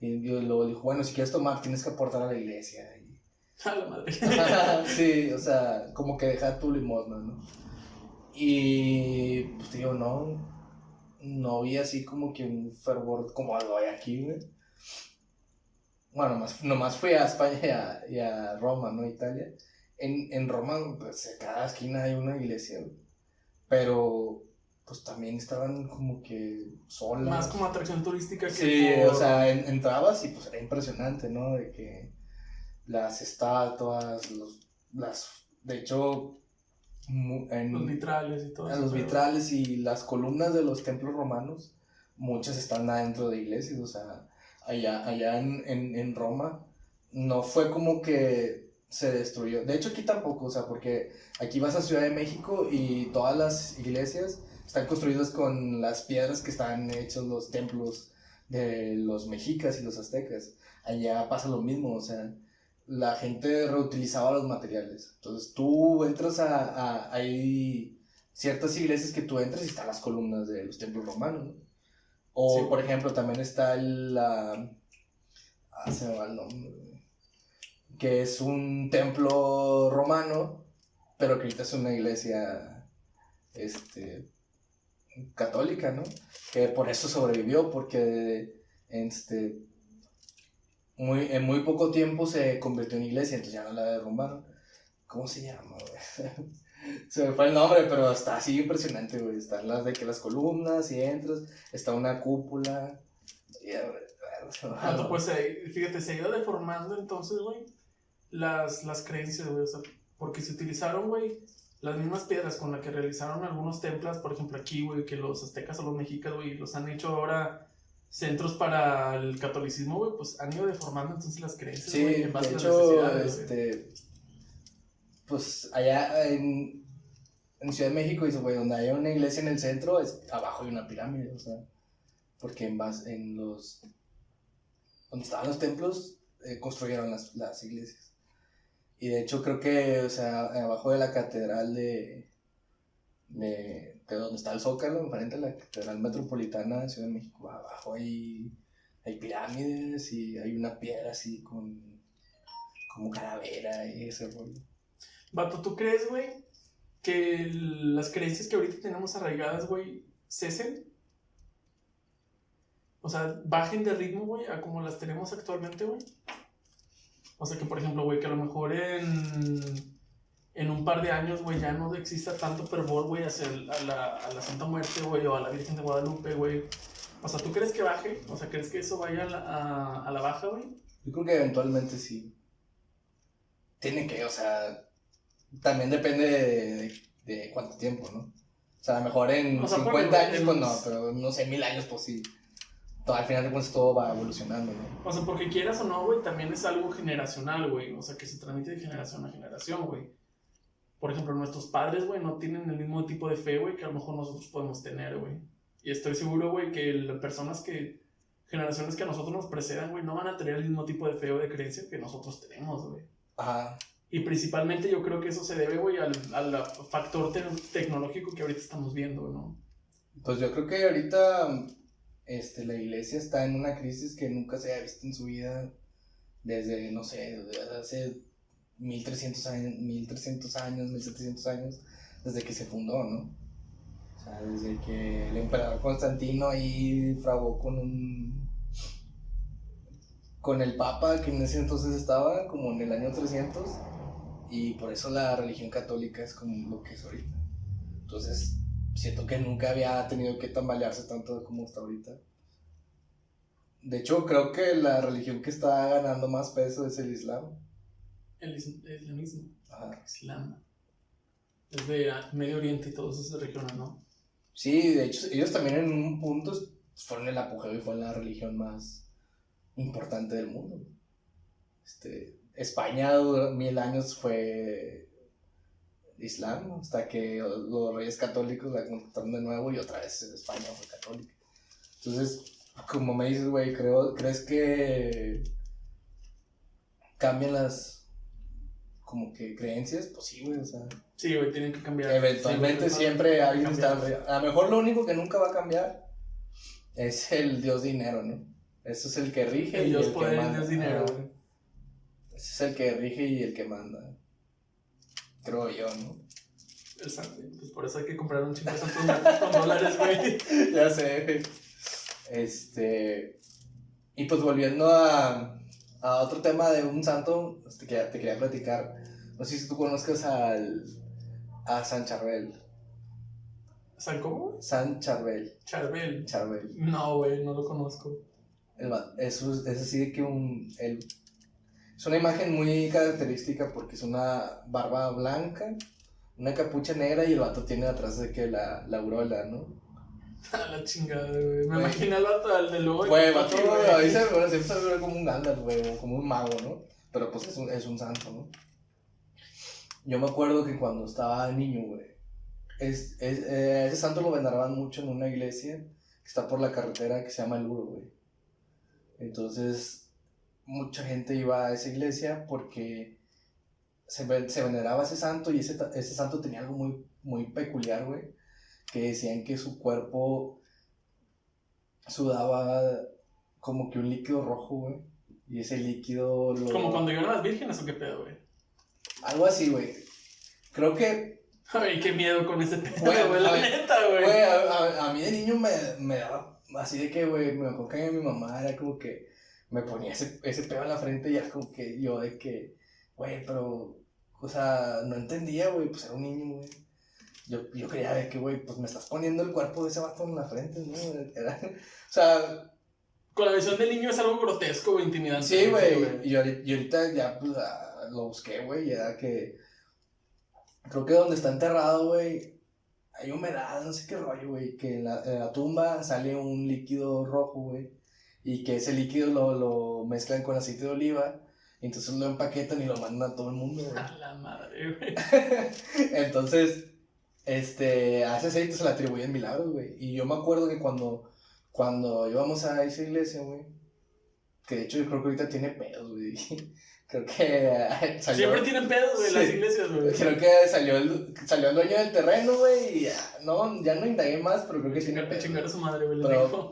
Y luego dijo, bueno, si quieres tomar tienes que aportar a la iglesia. Y... A la madre. sí, o sea, como que deja tu limosna, ¿no? Y pues te digo, no vi así como que un fervor como lo hay aquí, güey. Bueno, nomás fui a España y a Roma, ¿no? Italia. En Roma, pues en cada esquina hay una iglesia, güey. Pero pues también estaban como que solas. Más como atracción turística que sí, o sea, entrabas y pues era impresionante, ¿no? De que las estatuas, de hecho, los vitrales y todo eso. los vitrales y las columnas de los templos romanos, muchas están adentro de iglesias, o sea, allá en Roma, no fue como que se destruyó. De hecho, aquí tampoco, o sea, porque aquí vas a Ciudad de México y todas las iglesias están construidas con las piedras que están hechos los templos de los mexicas y los aztecas. Allá pasa lo mismo, o sea, la gente reutilizaba los materiales. Entonces tú entras hay ciertas iglesias que tú entras y están las columnas de los templos romanos, ¿no? O, sí, por ejemplo, también está se me va el nombre, que es un templo romano, pero que ahorita es una iglesia católica, ¿no? Que por eso sobrevivió, porque en muy poco tiempo se convirtió en iglesia, entonces ya no la derrumbaron. ¿Cómo se llama, güey? Se me fue el nombre, pero está así impresionante, güey. Están las columnas y entras, está una cúpula. Pues fíjate, se ha ido deformando entonces, güey, las creencias, güey. O sea, porque se utilizaron, güey, las mismas piedras con las que realizaron algunos templos, por ejemplo aquí, güey, que los aztecas o los mexicas, güey, los han hecho ahora centros para el catolicismo, güey, pues han ido deformando entonces las creencias, sí, güey, en base de a las hecho, necesidades, pues allá en Ciudad de México dice, güey, donde hay una iglesia en el centro, abajo hay una pirámide, o sea, porque donde estaban los templos, construyeron las iglesias. Y de hecho creo que, o sea, abajo de la catedral de donde está el Zócalo, enfrente de la catedral metropolitana de Ciudad de México, abajo hay pirámides y hay una piedra así como calavera y ese rollo. Vato, ¿tú crees, güey, que las creencias que ahorita tenemos arraigadas, güey, cesen? O sea, bajen de ritmo, güey, a como las tenemos actualmente, güey. O sea, que por ejemplo, güey, que a lo mejor en un par de años, güey, ya no exista tanto fervor, güey, hacia a la Santa Muerte, güey, o a la Virgen de Guadalupe, güey. O sea, ¿tú crees que baje? O sea, ¿crees que eso vaya a la baja, güey? Yo creo que eventualmente sí. Tiene que, o sea, también depende de cuánto tiempo, ¿no? O sea, a lo mejor en 50 años, pues no, pero no sé, 1000 años, pues sí. Al final de cuentas todo va evolucionando, ¿no? O sea, porque quieras o no, güey, también es algo generacional, güey. O sea, que se transmite de generación a generación, güey. Por ejemplo, nuestros padres, güey, no tienen el mismo tipo de fe, güey, que a lo mejor nosotros podemos tener, güey. Y estoy seguro, güey, que las personas generaciones que a nosotros nos precedan, güey, no van a tener el mismo tipo de fe o de creencia que nosotros tenemos, güey. Ajá. Y principalmente yo creo que eso se debe, güey, al factor tecnológico que ahorita estamos viendo, ¿no? Pues yo creo que ahorita la iglesia está en una crisis que nunca se había visto en su vida desde, no sé, desde hace 1300 años, 1700 años, desde que se fundó, ¿no? O sea, desde que el emperador Constantino ahí fragó con el papa que en ese entonces estaba como en el año 300, y por eso la religión católica es como lo que es ahorita. Entonces siento que nunca había tenido que tambalearse tanto como está ahorita. De hecho, creo que la religión que está ganando más peso es el Islam. El islamismo. Ajá. Islam. Es de Medio Oriente y todas esas regiones, ¿no? Sí, de hecho, ellos también en un punto fueron el apogeo y fue la religión más importante del mundo. España durante 1000 años fue Islam, hasta que los reyes católicos la conquistaron de nuevo y otra vez España fue católica. Entonces, como me dices, güey, ¿crees que cambian las como que creencias? Pues sí, güey, o sea. Sí, güey, tienen que cambiar. Eventualmente sí, siempre alguien está. A lo mejor lo único que nunca va a cambiar es el dios dinero, ¿no? Eso es el que rige. El y dios el poder que y el manda. dios dinero, güey. Ese es el que rige y el que manda. Creo yo, ¿no? Exacto. Pues por eso hay que comprar un chingo de santos con dólares, güey. Ya sé. Y pues volviendo a otro tema de un santo, te quería platicar. No sé si tú conozcas a San Charbel. ¿San cómo? San Charbel. Charbel. Charbel. No, güey, no lo conozco. Es así de que es una imagen muy característica porque es una barba blanca, una capucha negra y el vato tiene atrás de que la aureola, ¿no? A la chingada, güey. Me imagino al vato, al de luego. Güey, el vato a veces se ve como un Gandalf, güey, como un mago, ¿no? Pero pues es un santo, ¿no? Yo me acuerdo que cuando estaba niño, güey, ese santo lo veneraban mucho en una iglesia que está por la carretera que se llama El Uro, güey. Entonces, mucha gente iba a esa iglesia porque se veneraba a ese santo y ese santo tenía algo muy, muy peculiar, güey, que decían que su cuerpo sudaba como que un líquido rojo, güey, y ese líquido ¿Como cuando lloran las vírgenes o qué pedo, güey? Algo así, güey. Creo que... Ay, qué miedo con ese pedo, güey, la neta, güey. Güey, a mí de niño me daba así de que, güey, me acuerdo que mi mamá era como que me ponía ese pedo en la frente y era como que yo de que, güey, pero, o sea, no entendía, güey, pues era un niño, güey. Yo quería ver que, güey, pues me estás poniendo el cuerpo de ese vato en la frente, ¿no? O sea... Con la visión del niño es algo grotesco, güey, intimidante. Sí, güey, y ahorita ya, pues, lo busqué, güey, y era que... Creo que donde está enterrado, güey, hay humedad, no sé qué rollo, güey, que en la tumba sale un líquido rojo, güey, y que ese líquido lo mezclan con aceite de oliva, y entonces lo empaquetan y lo mandan a todo el mundo, güey. A la madre, güey. Entonces, a ese aceite se le atribuyen milagros, güey, y yo me acuerdo que cuando íbamos a esa iglesia, güey, que de hecho yo creo que ahorita tiene pedos, güey. Creo que salió... Siempre tienen pedos, güey, sí, las iglesias, güey. Creo que salió el dueño del terreno, güey, y ya no indagué más, pero creo que tiene pedos. Chingar a su madre, güey, pero,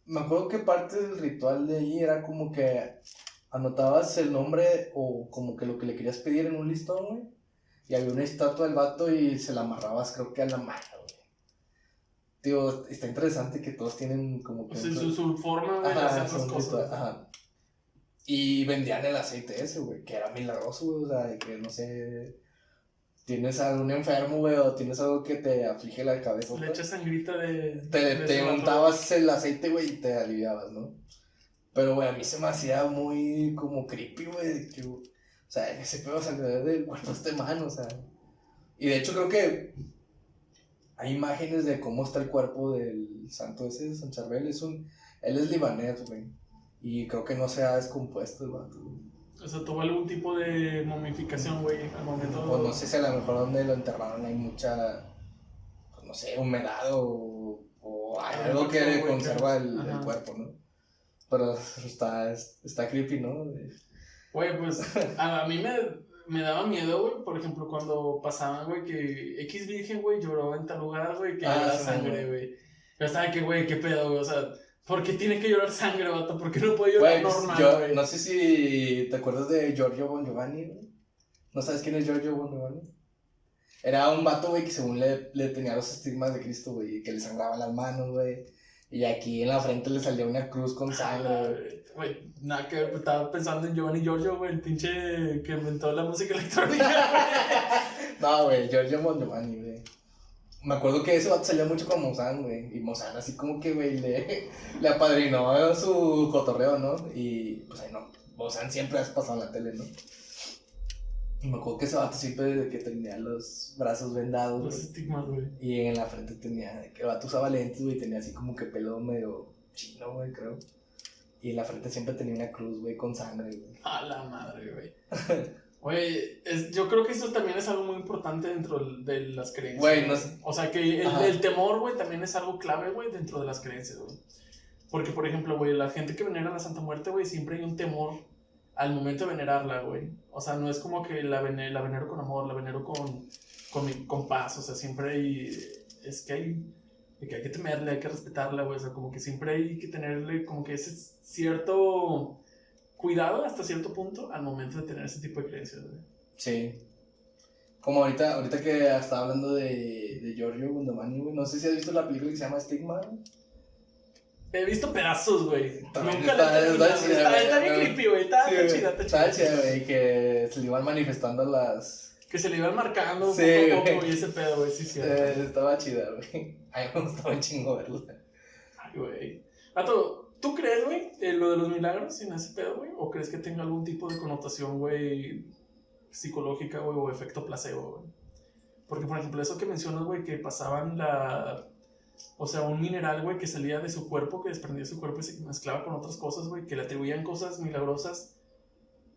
me acuerdo que parte del ritual de allí era como que anotabas el nombre o como que lo que le querías pedir en un listón, güey, y había una estatua del vato y se la amarrabas, creo que a la mano, güey. Tío, está interesante que todos tienen como que... O sea, su forma, güey, de hacer las cosas. Ajá. Y vendían el aceite ese, güey, que era milagroso, güey, o sea, de que, no sé, tienes algún enfermo, güey, o tienes algo que te aflige la cabeza. Le echas sangrita de... Te untabas el aceite, güey, y te aliviabas, ¿no? Pero, güey, a mí se me hacía muy como creepy, güey, que, o sea, ese pedo salió del cuerpo de este man, o sea. Y de hecho creo que hay imágenes de cómo está el cuerpo del santo ese de San Charbel, él es libanés, güey. Y creo que no se ha descompuesto el vato, güey. O sea, tuvo algún tipo de momificación, güey, al momento. Pues no sé si a lo mejor donde lo enterraron hay mucha, pues no sé, humedad o algo que le conserva el cuerpo, ¿no? Pero está creepy, ¿no? Güey, pues a mí me daba miedo, güey, por ejemplo, cuando pasaban, güey, que X virgen, güey, lloró en tal lugar, güey, que lloraba sangre, güey. Yo estaba que, güey, qué pedo, güey, o sea... ¿Por qué tiene que llorar sangre, vato? ¿Por qué no puede llorar normal, güey? No sé si te acuerdas de Giorgio Bon Giovanni, güey. ¿No sabes quién es Giorgio Bon Giovanni? Era un vato, güey, que según le tenía los estigmas de Cristo, güey, que le sangraban las manos, güey. Y aquí en la frente le salía una cruz con sangre, güey. Nada que ver, estaba pensando en Giovanni Giorgio, güey, el pinche que inventó la música electrónica, güey. No, güey, Giorgio Bon Giovanni, güey. Me acuerdo que ese vato salía mucho con Mozán, güey. Y Mozán así como que, güey, le apadrinó su cotorreo, ¿no? Y pues ahí no. Mozán siempre has pasado en la tele, ¿no? Y me acuerdo que ese vato siempre que tenía los brazos vendados. Los estigmas, güey. Y en la frente tenía, que el vato usaba lentes, güey, tenía así como que pelo medio chino, güey, creo. Y en la frente siempre tenía una cruz, güey, con sangre, güey. A la madre, güey. Güey, yo creo que eso también es algo muy importante dentro de las creencias. Güey, no sé. O sea, que el temor, güey, también es algo clave, güey, dentro de las creencias, güey. Porque, por ejemplo, güey, la gente que venera a la Santa Muerte, güey, siempre hay un temor al momento de venerarla, güey. O sea, no es como que la venero con amor, la venero con paz. O sea, siempre hay... Es que hay que temerle, hay que respetarla, güey. O sea, como que siempre hay que tenerle como que ese cierto cuidado hasta cierto punto al momento de tener ese tipo de creencias, güey. Sí. Como ahorita que estaba hablando de Giorgio Gondomani, güey. No sé si has visto la película que se llama Stigma. He visto pedazos, güey. Nunca está bien creepy, güey. Está chida, está chida, güey. Que se le iban manifestando las... Que se le iban marcando poco a poco y ese pedo, güey. Sí, estaba chida, güey. A mí me gustaba un chingo verla. Ay, güey. Vato, ¿tú crees, güey, lo de los milagros sin ese pedo, güey? ¿O crees que tenga algún tipo de connotación, güey, psicológica, güey, o efecto placebo, güey? Porque, por ejemplo, eso que mencionas, güey, que pasaban o sea, un mineral, güey, que salía de su cuerpo, que desprendía de su cuerpo y se mezclaba con otras cosas, güey, que le atribuían cosas milagrosas.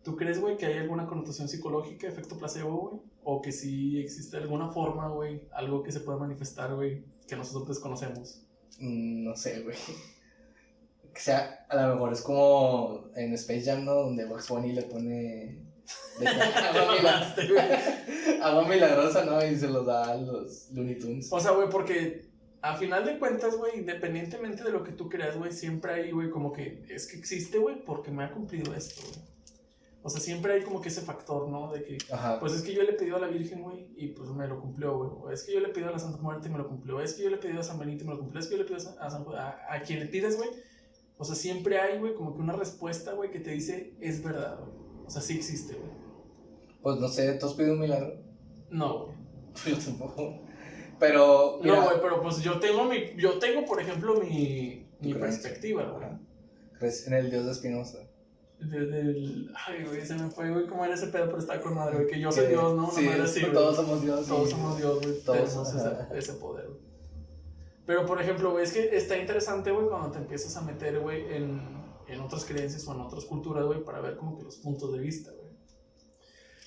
¿Tú crees, güey, que hay alguna connotación psicológica, efecto placebo, güey? O que sí existe alguna forma, güey, algo que se pueda manifestar, güey, que nosotros desconocemos. No sé, güey. O sea, a lo mejor es como en Space Jam, ¿no? Donde Bugs Bunny le pone agua milagrosa, ¿no? Y se los da a los Looney Tunes. O sea, güey, porque a final de cuentas, güey, independientemente de lo que tú creas, güey, siempre hay, güey, como que es que existe, güey, porque me ha cumplido esto, güey. O sea, siempre hay como que ese factor, ¿no? De que, pues es que yo le he pedido a la Virgen, güey, y pues me lo cumplió, güey. O es que yo le he pedido a la Santa Muerte y me lo cumplió. Es que yo le he pedido a San Benito y me lo cumplió. Es que yo le he pedido a San Juan. A quien le pides, güey. O sea, siempre hay, güey, como que una respuesta, güey, que te dice, es verdad, güey. O sea, sí existe, güey. Pues no sé, ¿tú has pedido un milagro? No, güey. Yo tampoco. Pero... Mira, no, güey, pero pues yo tengo, por ejemplo, mi perspectiva, güey. ¿Crees en el Dios de Spinoza? Ay, güey, se me fue, güey, cómo era ese pedo, pero está con madre, güey, que yo soy Dios, ¿no? Sí, así, todos somos Dios. Todos somos Dios, güey, tenemos ese poder, güey. Pero, por ejemplo, güey, es que está interesante, güey, cuando te empiezas a meter, güey, en otras creencias o en otras culturas, güey, para ver como que los puntos de vista, güey.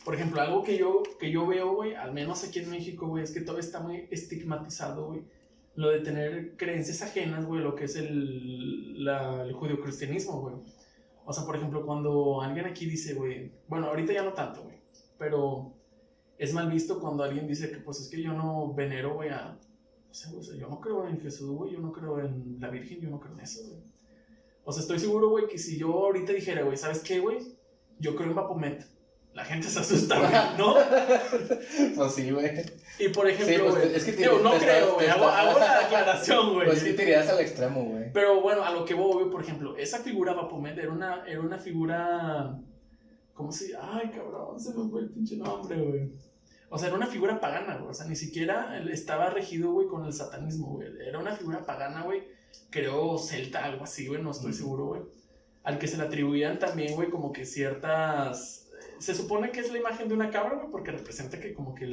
Por ejemplo, algo que yo veo, güey, al menos aquí en México, güey, es que todo está muy estigmatizado, güey. Lo de tener creencias ajenas, güey, lo que es el judeocristianismo, güey. O sea, por ejemplo, cuando alguien aquí dice, güey, bueno, ahorita ya no tanto, güey, pero es mal visto cuando alguien dice que, pues, es que yo no venero, güey, o sea, yo no creo en Jesús, güey, yo no creo en la Virgen, yo no creo en eso, güey. O sea, estoy seguro, güey, que si yo ahorita dijera, güey, ¿sabes qué, güey? Yo creo en Baphomet. La gente se asusta, güey, ¿no? Pues sí, güey. Y por ejemplo, güey, sí, pues, es que no creo, güey, hago la aclaración, güey. Pues sí te irías al extremo, güey. Pero bueno, a lo que voy, güey, por ejemplo, esa figura Baphomet era una figura... ¿Cómo se...? Ay, cabrón, se me fue el pinche nombre, güey. O sea, era una figura pagana, güey. O sea, ni siquiera estaba regido, güey, con el satanismo, güey. Era una figura pagana, güey. Creo celta, algo así, güey, no estoy seguro, güey. Al que se le atribuían también, güey, como que ciertas... Se supone que es la imagen de una cabra, güey, porque representa que como que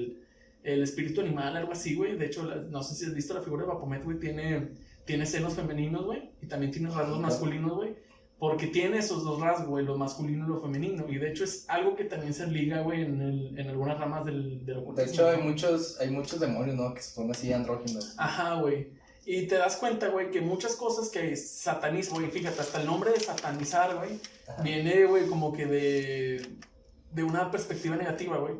el espíritu animal, algo así, güey. De hecho, no sé si has visto la figura de Baphomet, güey, tiene senos femeninos, güey, y también tiene rasgos masculinos, güey, porque tiene esos dos rasgos, güey, lo masculino y lo femenino, y de hecho es algo que también se liga, güey, en algunas ramas del ocultismo. De hecho, hay muchos demonios, ¿no?, que son así andróginos. Ajá, güey. Y te das cuenta, güey, que muchas cosas que satanismo, güey, fíjate, hasta el nombre de satanizar, güey, viene, güey, como que de una perspectiva negativa, güey.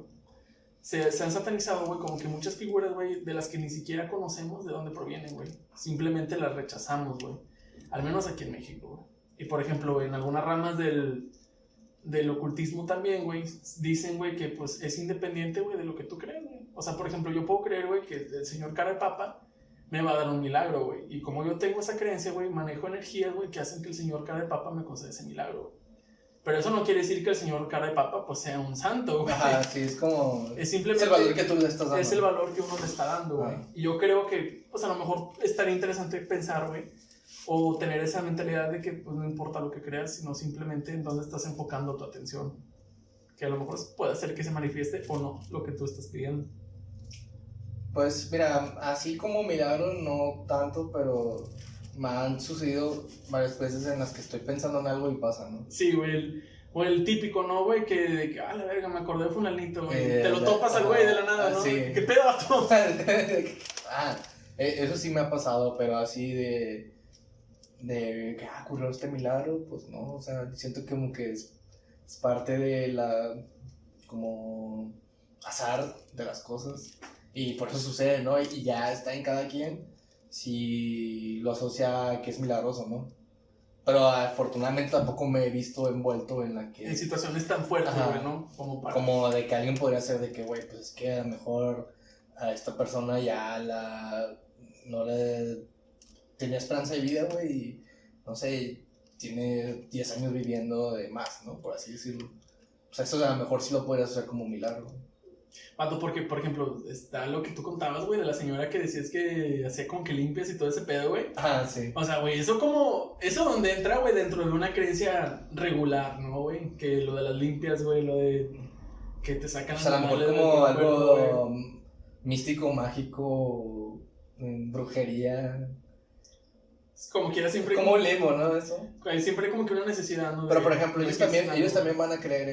Se han satanizado, güey, como que muchas figuras, güey, de las que ni siquiera conocemos de dónde provienen, güey. Simplemente las rechazamos, güey. Al menos aquí en México, güey. Y por ejemplo, güey, en algunas ramas del ocultismo también, güey, dicen, güey, que pues es independiente, güey, de lo que tú crees, güey. O sea, por ejemplo, yo puedo creer, güey, que el señor cara de papa me va a dar un milagro, güey. Y como yo tengo esa creencia, güey, manejo energías, güey, que hacen que el señor cara de papa me conceda ese milagro, güey. Pero eso no quiere decir que el señor cara de papa pues sea un santo, güey. Ajá, sí, es como... Es simplemente... Es el valor que tú le estás dando. Es el valor que uno le está dando, güey. Y yo creo que, pues a lo mejor estaría interesante pensar, güey, o tener esa mentalidad de que pues no importa lo que creas, sino simplemente en dónde estás enfocando tu atención. Que a lo mejor puede ser que se manifieste o no lo que tú estás pidiendo. Pues mira, así como milagro no tanto, pero me han sucedido varias veces en las que estoy pensando en algo y pasa, ¿no? Sí, güey. O el típico, ¿no, güey? Que la verga, me acordé de fulanito, güey. Te lo topas al güey de la nada, ¿no? Sí. ¿Qué pedo, vato? Eso sí me ha pasado, pero así de que ocurrió este milagro, pues no, o sea, siento como que es parte de la, como, azar de las cosas, y por eso sucede, ¿no? Y ya está en cada quien si lo asocia a que es milagroso, ¿no? Pero afortunadamente tampoco me he visto envuelto en la que... En situaciones tan fuertes, güey, ¿no? Como de que alguien podría ser de que, güey, pues es que a lo mejor a esta persona ya no le tenía esperanza de vida, güey, y no sé, tiene 10 años viviendo de más, ¿no? Por así decirlo. O sea, eso a lo mejor sí lo podrías hacer como un milagro. Pato, porque, por ejemplo, está lo que tú contabas, güey, de la señora que decías que hacía como que limpias y todo ese pedo, güey. Sí. O sea, güey, eso donde entra, güey, dentro de una creencia regular, ¿no, güey? Que lo de las limpias, güey, lo de que te sacan... O sea, a lo mejor como algo místico, mágico, brujería... Como quiera siempre... Como un limbo, ¿no? Eso. Siempre como que una necesidad, ¿no? Pero, por ejemplo, ellos también van a creer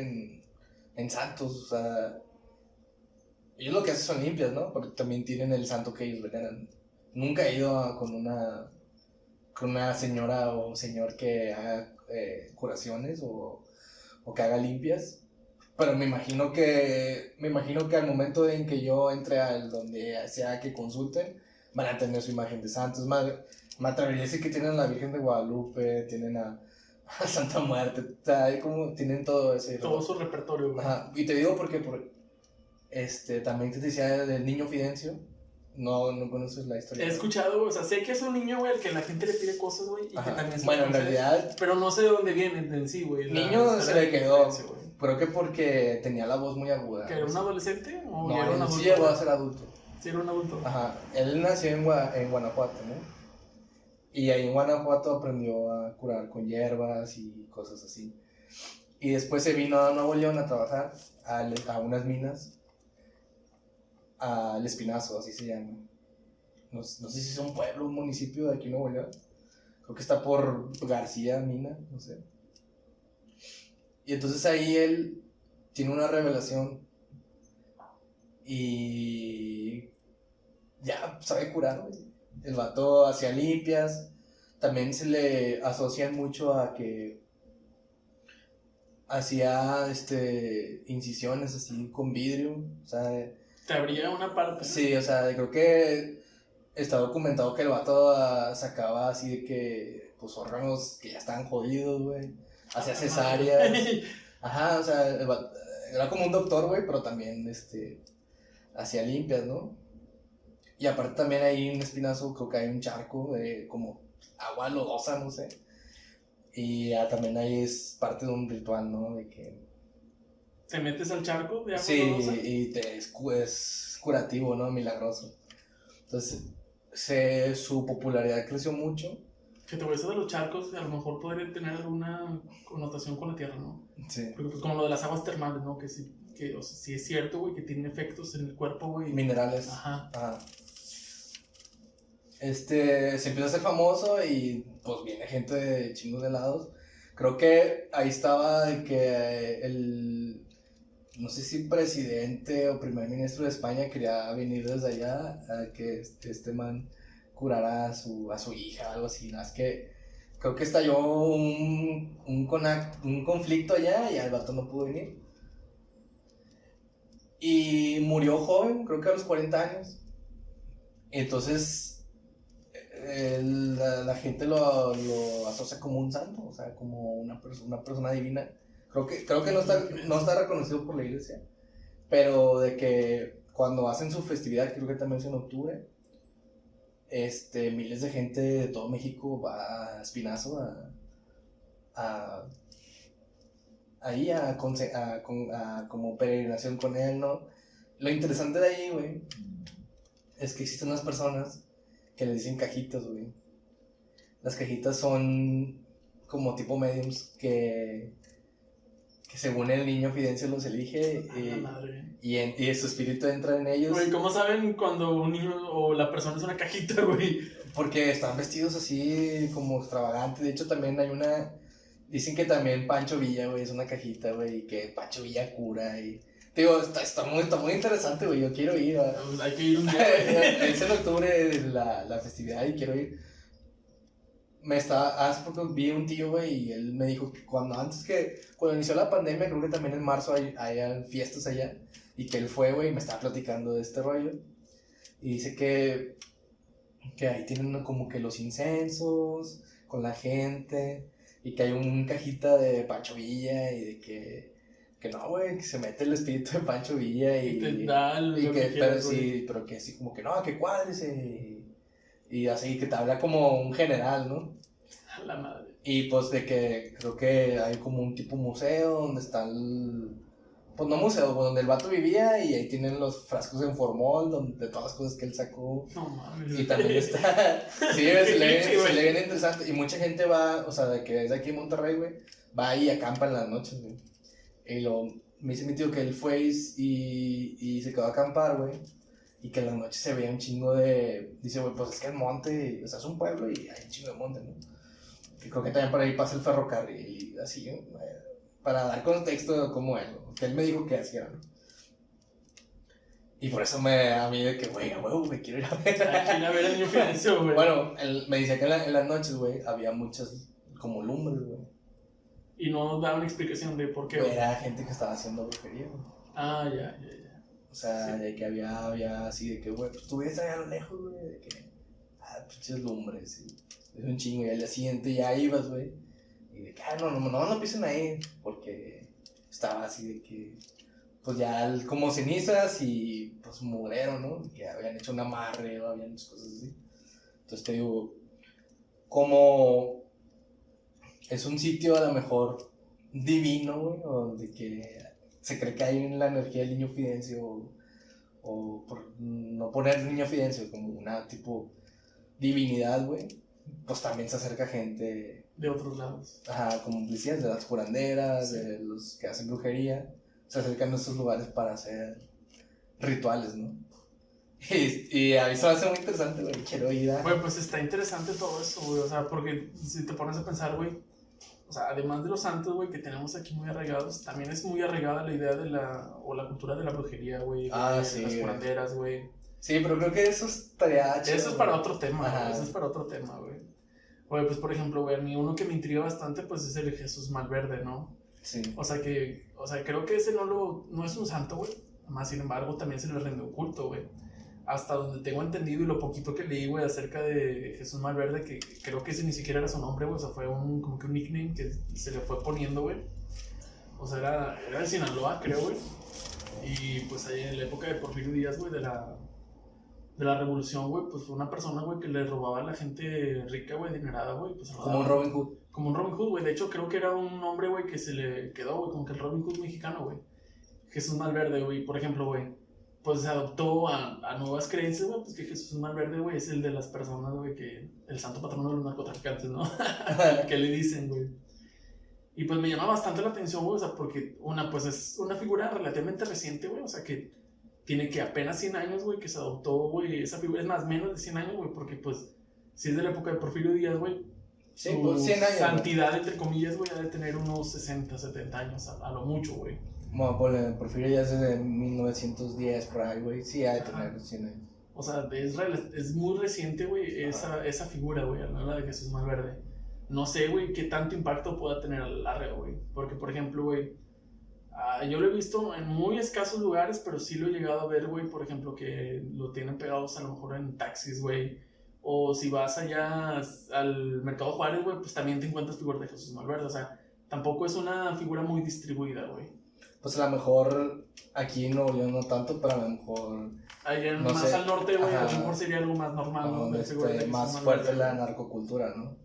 en santos, o sea... Ellos lo que hacen son limpias, ¿no? Porque también tienen el santo que ellos veneran. Nunca he ido con una señora o señor que haga curaciones o que haga limpias. Pero me imagino que al momento en que yo entre al donde sea que consulten, van a tener su imagen de santos. Me atrevería a decir que tienen a la Virgen de Guadalupe, tienen a Santa Muerte, o sea, tienen todo ese... Todo su repertorio, güey. Ajá, y te digo porque también te decía del niño Fidencio. No conoces la historia. He escuchado, o sea, sé que es un niño, güey, al que la gente le pide cosas, güey, y que también se bueno, en realidad... Pero no sé de dónde viene en sí, güey. Niño se le quedó, creo que porque tenía la voz muy aguda. ¿Que era un adolescente o no, era un adulto? Sí llegó a ser adulto. Sí, era un adulto. Ajá, él nació en Guanajuato, ¿no? Y ahí en Guanajuato aprendió a curar con hierbas y cosas así. Y después se vino a Nuevo León a trabajar a unas minas, al Espinazo, así se llama. No sé si es un pueblo, un municipio de aquí en Nuevo León. Creo que está por García Mina, no sé. Y entonces ahí él tiene una revelación y ya sabe curar, güey. El vato hacía limpias. También se le asocian mucho a que hacía incisiones así con vidrio, o sea, te abría una parte. Sí, o sea, creo que está documentado que el vato sacaba así de que pues órganos que ya estaban jodidos, güey, hacía cesáreas. Ajá, o sea, era como un doctor, güey, pero también hacía limpias, ¿no? Y aparte también ahí en Espinazo creo que hay un charco de como agua lodosa, no sé. Y también ahí es parte de un ritual, ¿no? De que te metes al charco de agua lodosa. Sí, y es curativo, ¿no? Milagroso. Entonces, su popularidad creció mucho. Que te voy a decir de los charcos, a lo mejor podría tener alguna connotación con la tierra, ¿no? Sí. Porque pues como lo de las aguas termales, ¿no? Que sí, o sea, sí es cierto, güey, que tienen efectos en el cuerpo, güey. Minerales. Ajá. Se empieza a hacer famoso y pues viene gente de chingos de lados. Creo que ahí estaba de que no sé si presidente o primer ministro de España quería venir desde allá a que este man curara a su hija, algo así. ¿No? Es que creo que estalló un conflicto allá y el vato no pudo venir. Y murió joven, creo que a los 40 años. Entonces la gente lo asocia como un santo, o sea, como una persona divina. Creo que no está reconocido por la iglesia, pero de que cuando hacen su festividad, creo que también es en octubre, miles de gente de todo México va a Espinazo ahí como peregrinación con él, ¿no? Lo interesante de ahí, güey, es que existen unas personas que le dicen cajitas, güey. Las cajitas son como tipo mediums que que según el niño Fidencio los elige y su espíritu entra en ellos. Güey, ¿cómo saben cuando un niño o la persona es una cajita, güey? Porque están vestidos así como extravagantes. De hecho, también hay una... Dicen que también Pancho Villa, güey, es una cajita, güey, y que Pancho Villa cura y... Digo, está muy interesante, güey, yo quiero ir. Hay que ir un día, güey. Es en octubre la festividad y quiero ir. Hace poco vi un tío, güey, y él me dijo que cuando inició la pandemia, creo que también en marzo hay fiestas allá, y que él fue, güey, y me estaba platicando de este rollo, y dice que ahí tienen como que los incensos con la gente, y que hay un cajita de Pancho Villa, y de que no, güey, que se mete el espíritu de Pancho Villa, y te da pero que así como que no, que cuádrese, y así que te habla como un general, ¿no? A la madre. Y pues de que creo que hay como un tipo museo donde está pues no museo, donde el vato vivía y ahí tienen los frascos en formol de todas las cosas que él sacó. No mames. Y también está... sí, se le viene interesante. Y mucha gente va, o sea, de que es de aquí en Monterrey, güey, va y acampa en las noches, güey. Y me dice mi tío que él fue y se quedó a acampar, güey. Y que en las noches se veía un chingo de... Dice, güey, pues es que el monte, o sea, es un pueblo y hay un chingo de monte, ¿no? Y creo que también por ahí pasa el ferrocarril y así, para dar contexto de cómo es, ¿no? Que él me dijo que hacía, ¿no? Y por eso a mí de que, güey, me quiero ir a ver. Quiero ver el niño Fidencio, güey. Bueno, él me decía que en las noches, güey, había muchas como lumbres, güey. Y no daban explicación de por qué, güey. Era gente que estaba haciendo brujería, güey. Ah, ya. O sea, de que había así de que, güey, pues tú ves allá a lo lejos, güey, de que, pinches lumbres, y es un chingo, y al día siguiente ya ibas, güey, y de que, no pisen ahí, porque estaba así de que, pues ya como cenizas y pues mugrero, ¿no? Que habían hecho un amarre o habían hecho cosas así. Entonces te digo, como es un sitio a lo mejor divino, güey, o de que se cree que hay en la energía del niño Fidencio, o por no poner niño Fidencio como una tipo divinidad, güey, pues también se acerca gente de otros lados. Ajá, como decías, de las curanderas, sí, de los que hacen brujería, se acercan a estos lugares para hacer rituales, ¿no? Y a mí se me hace muy interesante, güey, quiero ir a... Güey, pues está interesante todo eso, güey, o sea, porque si te pones a pensar, güey, o sea, además de los santos, güey, que tenemos aquí muy arraigados, también es muy arraigada la idea de la cultura de la brujería, güey, sí, de las curanderas, güey. Sí, pero creo que eso estaría chido. Eso es para otro tema, güey, eso es para otro tema, güey. Oye, pues por ejemplo, güey, a mí uno que me intriga bastante, pues es el Jesús Malverde, ¿no? Sí. O sea, creo que ese no es un santo, güey, más sin embargo también se le rinde culto, güey. Hasta donde tengo entendido y lo poquito que leí, güey, acerca de Jesús Malverde, que creo que ese ni siquiera era su nombre, güey, o sea, fue como que un nickname que se le fue poniendo, güey. O sea, era de Sinaloa, creo, güey. Y pues ahí en la época de Porfirio Díaz, güey, de la revolución, güey, pues fue una persona, güey, que le robaba a la gente rica, güey, adinerada, güey. Pues, como un Robin Hood. Como un Robin Hood, güey. De hecho, creo que era un nombre, güey, que se le quedó, güey, como que el Robin Hood mexicano, güey. Jesús Malverde, güey, por ejemplo, güey. Pues se adoptó a nuevas creencias, güey, pues que Jesús Malverde, güey, es el de las personas, güey, que el santo patrono de los narcotraficantes, ¿no? Que le dicen, güey. Y pues me llama bastante la atención, güey, o sea, porque pues es una figura relativamente reciente, güey, o sea, que tiene que apenas 100 años, güey, que se adoptó, güey, esa figura, es más, menos de 100 años, güey, porque pues, si es de la época de Porfirio Díaz, güey, sí, pues 100 años, santidad, güey, entre comillas, güey, ha de tener unos 60, 70 años, a lo mucho, güey. Bueno, Porfirio ya es de 1910, por ahí, güey. Sí, ha de tener 100 años. O sea, es muy reciente, güey, esa figura, güey, la de Jesús Malverde. No sé, güey, qué tanto impacto pueda tener a la larga, güey. Porque, por ejemplo, güey, yo lo he visto en muy escasos lugares, pero sí lo he llegado a ver, güey, por ejemplo, que lo tienen pegados a lo mejor en taxis, güey. O si vas allá al Mercado Juárez, güey, pues también te encuentras figuras de Jesús Malverde. O sea, tampoco es una figura muy distribuida, güey. Pues a lo mejor aquí en Nuevo León no tanto, pero a lo mejor... Allá no más sé, al norte, güey, a lo mejor sería algo más normal, ¿no? Más fuerte la narcocultura, ¿no?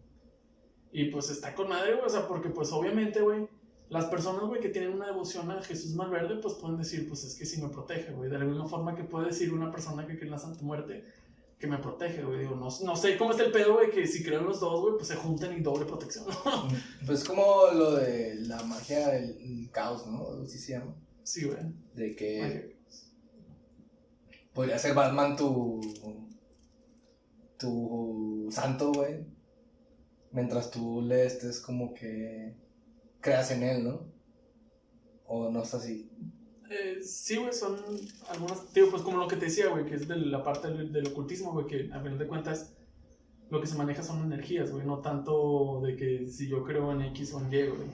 Y pues está con madre, güey, o sea, porque pues obviamente, güey, las personas, güey, que tienen una devoción a Jesús Malverde, pues pueden decir, pues es que sí me protege, güey. De la misma forma que puede decir una persona que cree en la Santa Muerte, que me protege, güey. Digo, no sé cómo está el pedo, güey, que si crean los dos, güey, pues se juntan y doble protección, ¿no? Pues como lo de la magia del caos, ¿no? Así se llama. Sí, güey. De que Magia. podría ser Batman tu santo, güey. Mientras tú le estés como que creas en él, ¿no? O no es así. Sí, güey, son algunas, digo, pues como lo que te decía, güey, que es de la parte del ocultismo, güey, que a final de cuentas lo que se maneja son energías, güey, no tanto de que si yo creo en X o en Y, güey,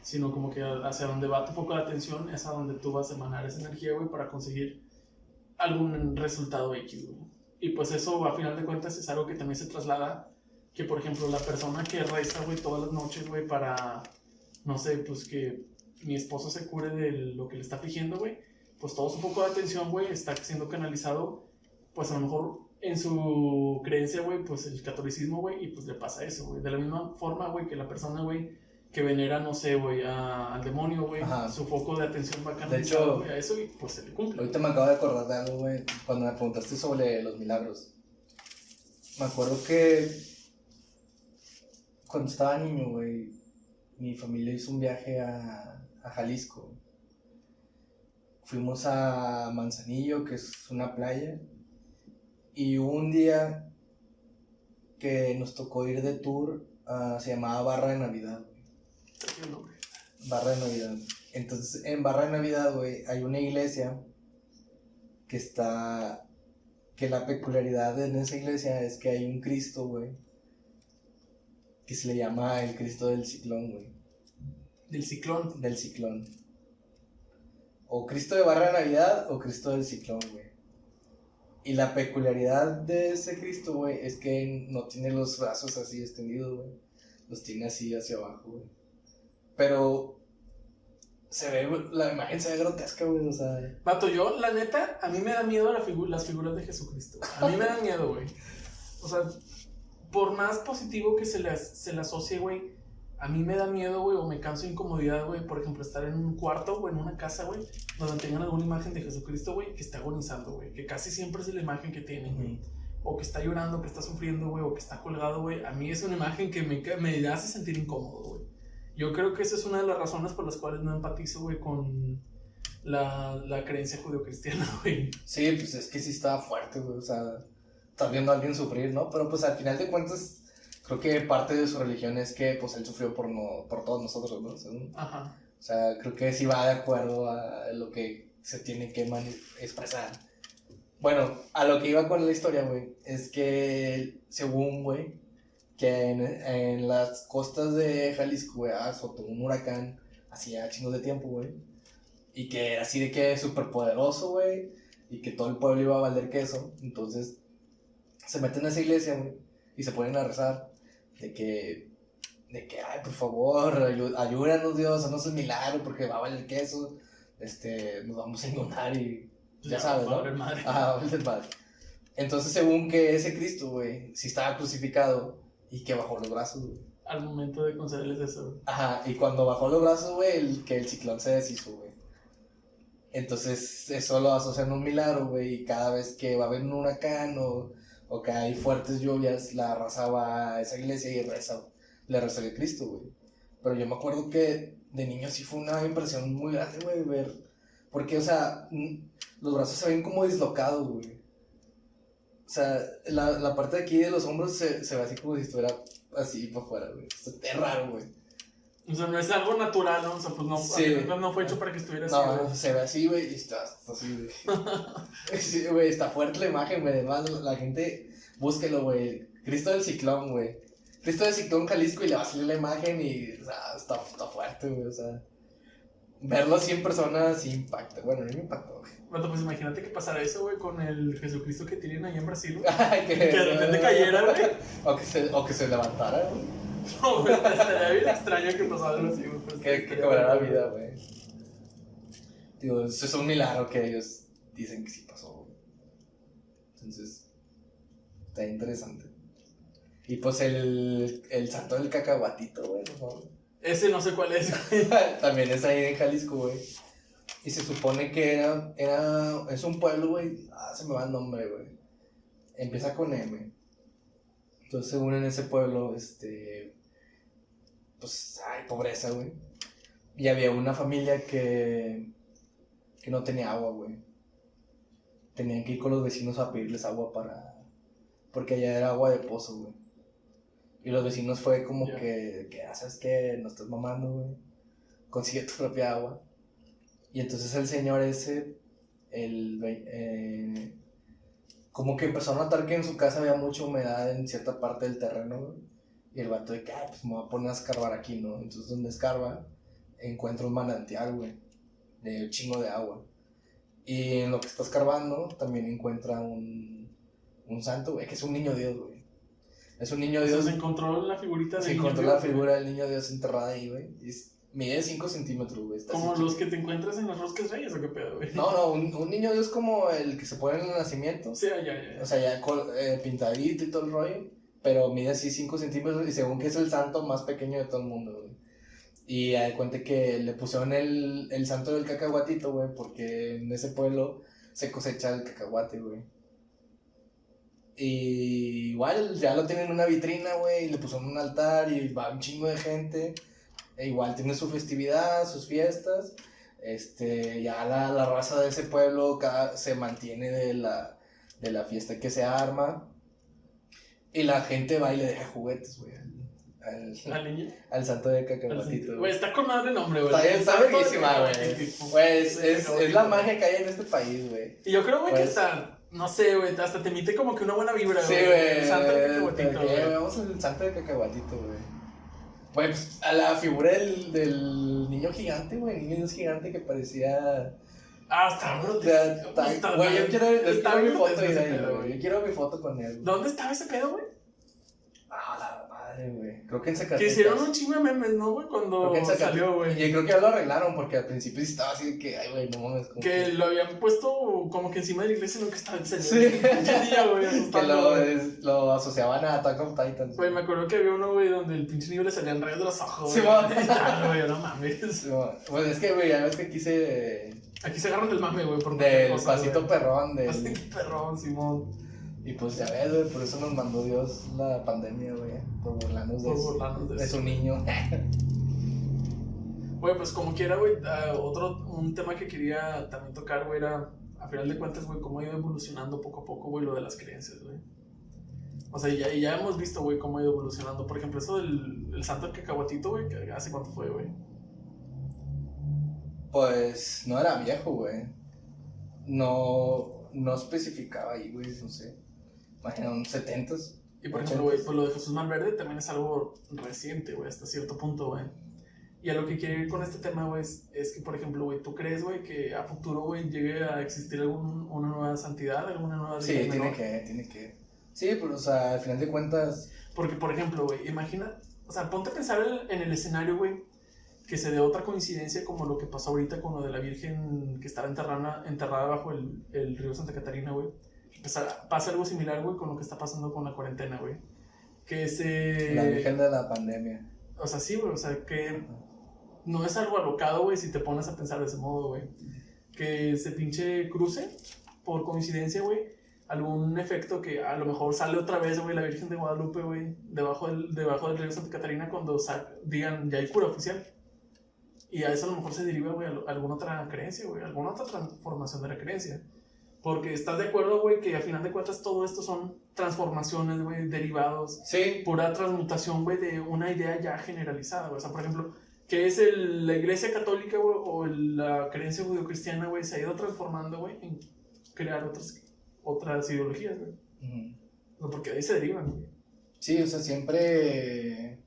sino como que hacia donde va tu foco de atención es a donde tú vas a emanar esa energía, güey, para conseguir algún resultado X, güey. Y pues eso, a final de cuentas, es algo que también se traslada, que por ejemplo, la persona que reza, güey, todas las noches, güey, para, no sé, pues que mi esposo se cure de lo que le está afligiendo, güey, pues todo su foco de atención, güey, está siendo canalizado, pues a lo mejor en su creencia, güey, pues el catolicismo, güey, y pues le pasa eso, güey. De la misma forma, güey, que la persona, güey, que venera, no sé, güey, al demonio, güey, su foco de atención va canalizado, güey, a eso y pues se le cumple. Ahorita me acabo de acordar de algo, güey, cuando me preguntaste sobre los milagros. Me acuerdo que cuando estaba niño, güey, mi familia hizo un viaje a Jalisco. Fuimos a Manzanillo, que es una playa, y un día que nos tocó ir de tour, se llamaba Barra de Navidad, güey. Barra de Navidad. Entonces, en Barra de Navidad, güey, hay una iglesia que la peculiaridad en esa iglesia es que hay un Cristo, güey, que se le llama el Cristo del Ciclón, güey. ¿Del ciclón? Del Ciclón. O Cristo de Barra de Navidad o Cristo del Ciclón, güey. Y la peculiaridad de ese Cristo, güey, es que no tiene los brazos así extendidos, güey. Los tiene así hacia abajo, güey. Pero la imagen se ve grotesca, güey, o sea... Vato, yo, la neta, a mí me da miedo las figuras de Jesucristo. A mí me da miedo, güey. O sea, por más positivo que se le asocie, güey, a mí me da miedo, güey, o me causa incomodidad, güey, por ejemplo, estar en un cuarto o en una casa, güey, donde tengan alguna imagen de Jesucristo, güey, que está agonizando, güey, que casi siempre es la imagen que tienen, güey, o que está llorando, que está sufriendo, güey, o que está colgado, güey. A mí es una imagen que me hace sentir incómodo, güey. Yo creo que esa es una de las razones por las cuales no empatizo, güey, con la creencia judeocristiana, güey. Sí, pues es que sí estaba fuerte, güey, o sea, estás viendo a alguien sufrir, ¿no? Pero pues al final de cuentas... Creo que parte de su religión es que pues él sufrió por todos nosotros, ¿no? Ajá. O sea, creo que sí va de acuerdo a lo que se tiene que expresar. Bueno, a lo que iba con la historia, güey, es que según, güey, que en las costas de Jalisco, güey, azotó un huracán hacía chingos de tiempo, güey. Y que así de que es súper poderoso, güey, y que todo el pueblo iba a valer queso. Entonces se meten a esa iglesia, güey, y se ponen a rezar. De que, ay, por favor, ayúdanos, Dios, haznos un milagro porque va a valer queso, nos vamos a encontrar y ya sabes, ¿no? Madre. Va a valer madre. Entonces, según que ese Cristo, güey, sí estaba crucificado y que bajó los brazos, güey. Al momento de concederles eso, güey. Ajá, y cuando bajó los brazos, güey, que el ciclón se deshizo, güey. Entonces, eso lo asocian a un milagro, güey, y cada vez que va a haber un huracán o que hay fuertes lluvias, la raza va a esa iglesia y le reza a Cristo, güey. Pero yo me acuerdo que de niño sí fue una impresión muy grande, güey, ver. Porque, o sea, los brazos se ven como dislocados, güey. O sea, la parte de aquí de los hombros se ve así como si estuviera así para afuera, güey. Es raro, güey. O sea, no es algo natural, ¿no? O sea, pues no, sí. No fue hecho para que estuviera así, güey. No, se ve así, güey, y está así, güey. Sí, güey, está fuerte la imagen, güey. Además, la gente, búsquelo, güey. Cristo del Ciclón, güey. Cristo del Ciclón, Jalisco, y le va a salir la imagen y, o sea, está fuerte, güey, o sea. Verlo así en persona sí impacta. Bueno, a mí me impactó, güey. Bueno, pues imagínate que pasara eso, güey, con el Jesucristo que tienen ahí en Brasil, güey. que de repente cayera, güey. O que se levantara, güey. No, güey, estaría bien extraño que pasara algo así, güey. Pues, que cobrara vida, güey. Digo, eso es un milagro que ellos dicen que sí pasó, güey. Entonces, está interesante. Y pues el santo del cacahuatito, güey, por favor. Ese no sé cuál es, güey. También es ahí en Jalisco, güey. Y se supone que es un pueblo, güey. Se me va el nombre, güey. Empieza con M. Entonces, según en ese pueblo, pues, hay pobreza, güey. Y había una familia que no tenía agua, güey. Tenían que ir con los vecinos a pedirles agua porque allá era agua de pozo, güey. Y los vecinos fue como que ¿sabes qué? No estás mamando, güey. Consigue tu propia agua. Y entonces el señor ese, como que empezó a notar que en su casa había mucha humedad en cierta parte del terreno, güey. Y el vato de que, pues me voy a poner a escarbar aquí, ¿no? Entonces donde escarba, encuentra un manantial, güey, de un chingo de agua. Y en lo que está escarbando, también encuentra un santo, güey, que es un niño Dios, güey. Es un niño Dios. Se encontró la figurita del niño Dios. Se encontró la figura del niño Dios enterrada ahí, güey. Mide 5 centímetros, güey. ¿Como los que te encuentras en las roscas reyes o qué pedo, güey? No, un niño Dios como el que se pone en el nacimiento. Sí, ya. O sea, ya pintadito y todo el rollo. Pero mide así 5 centímetros y según que es el santo más pequeño de todo el mundo, güey. Y de cuenta que le pusieron el santo del cacahuatito, güey, porque en ese pueblo se cosecha el cacahuate, güey. Y igual ya lo tienen en una vitrina, güey, y le pusieron un altar y va un chingo de gente. E igual tiene su festividad, sus fiestas. Ya la raza de ese pueblo se mantiene de la fiesta que se arma. Y la gente va y le deja juguetes, güey. Al santo de cacahuatito. Güey, está con madre el nombre, güey. Está verguísima, güey. Pues es la magia que hay en este país, güey. Y yo creo, güey, que está, no sé, güey, hasta te emite como que una buena vibra, güey. Sí, güey. El santo de cacahuatito, güey. Vamos al santo de cacahuatito, güey. Güey, pues a la figura del niño gigante, güey. El niño gigante que parecía. Está brutal. Güey, yo quiero mi foto de él, güey. Yo quiero mi foto con él. ¿Dónde estaba ese pedo, güey? La madre, güey. Creo que en Zacatecas. Que hicieron un chingo de memes, ¿no, güey? Cuando salió, güey. Y yo creo que ya lo arreglaron porque al principio sí estaba así de que, ay, güey, no mames. Que lo habían puesto como que encima de la iglesia en lo que estaba el señor. Sí. Güey, que lo asociaban a Attack on Titans. Güey, me acuerdo que había uno, güey, donde el pinche niño le salían rayos de los ojos, sí, güey. No mames. Pues es que, güey, ya ves que aquí se agarran del mame, güey. Del pasito perrón. Pasito perrón, Simón. Y pues ya ves, güey, por eso nos mandó Dios la pandemia, güey. Por burlarnos de su niño. Güey, pues como quiera, güey, un tema que quería también tocar, güey, era, a final de cuentas, güey, cómo ha ido evolucionando poco a poco, güey, lo de las creencias, güey. O sea, ya hemos visto, güey, cómo ha ido evolucionando. Por ejemplo, eso del santo del cacahuatito, güey, ¿hace cuánto fue, güey? Pues no era viejo, güey. No especificaba ahí, güey, no sé. Imagina, unos 70s. Y por ejemplo, güey, pues lo de Jesús Malverde también es algo reciente, güey, hasta cierto punto, güey. Y a lo que quiero ir con este tema, güey, es que, por ejemplo, güey, ¿tú crees, güey, que a futuro, güey, llegue a existir una nueva santidad, alguna nueva sí, tiene que. Sí, pero, o sea, al final de cuentas. Porque, por ejemplo, güey, imagina, o sea, ponte a pensar en el escenario, güey, que se dé otra coincidencia como lo que pasó ahorita con lo de la Virgen que estaba enterrada bajo el río Santa Catarina, güey. Pasa algo similar, güey, con lo que está pasando con la cuarentena, güey. La Virgen de la pandemia. O sea, sí, güey, o sea, que no es algo alocado, güey, si te pones a pensar de ese modo, güey. Que se pinche cruce, por coincidencia, güey, algún efecto que a lo mejor sale otra vez, güey, la Virgen de Guadalupe, güey, debajo del río Santa Catarina cuando digan, ya hay cura oficial. Y a eso a lo mejor se deriva, güey, alguna otra creencia, güey, alguna otra transformación de la creencia. Porque estás de acuerdo, güey, que al final de cuentas todo esto son transformaciones, güey, derivados. Sí. Pura transmutación, güey, de una idea ya generalizada, güey. O sea, por ejemplo, que es la iglesia católica, güey, o la creencia judeocristiana, güey, se ha ido transformando, güey, en crear otras ideologías, güey. No, porque de ahí se derivan, güey. Sí, o sea, siempre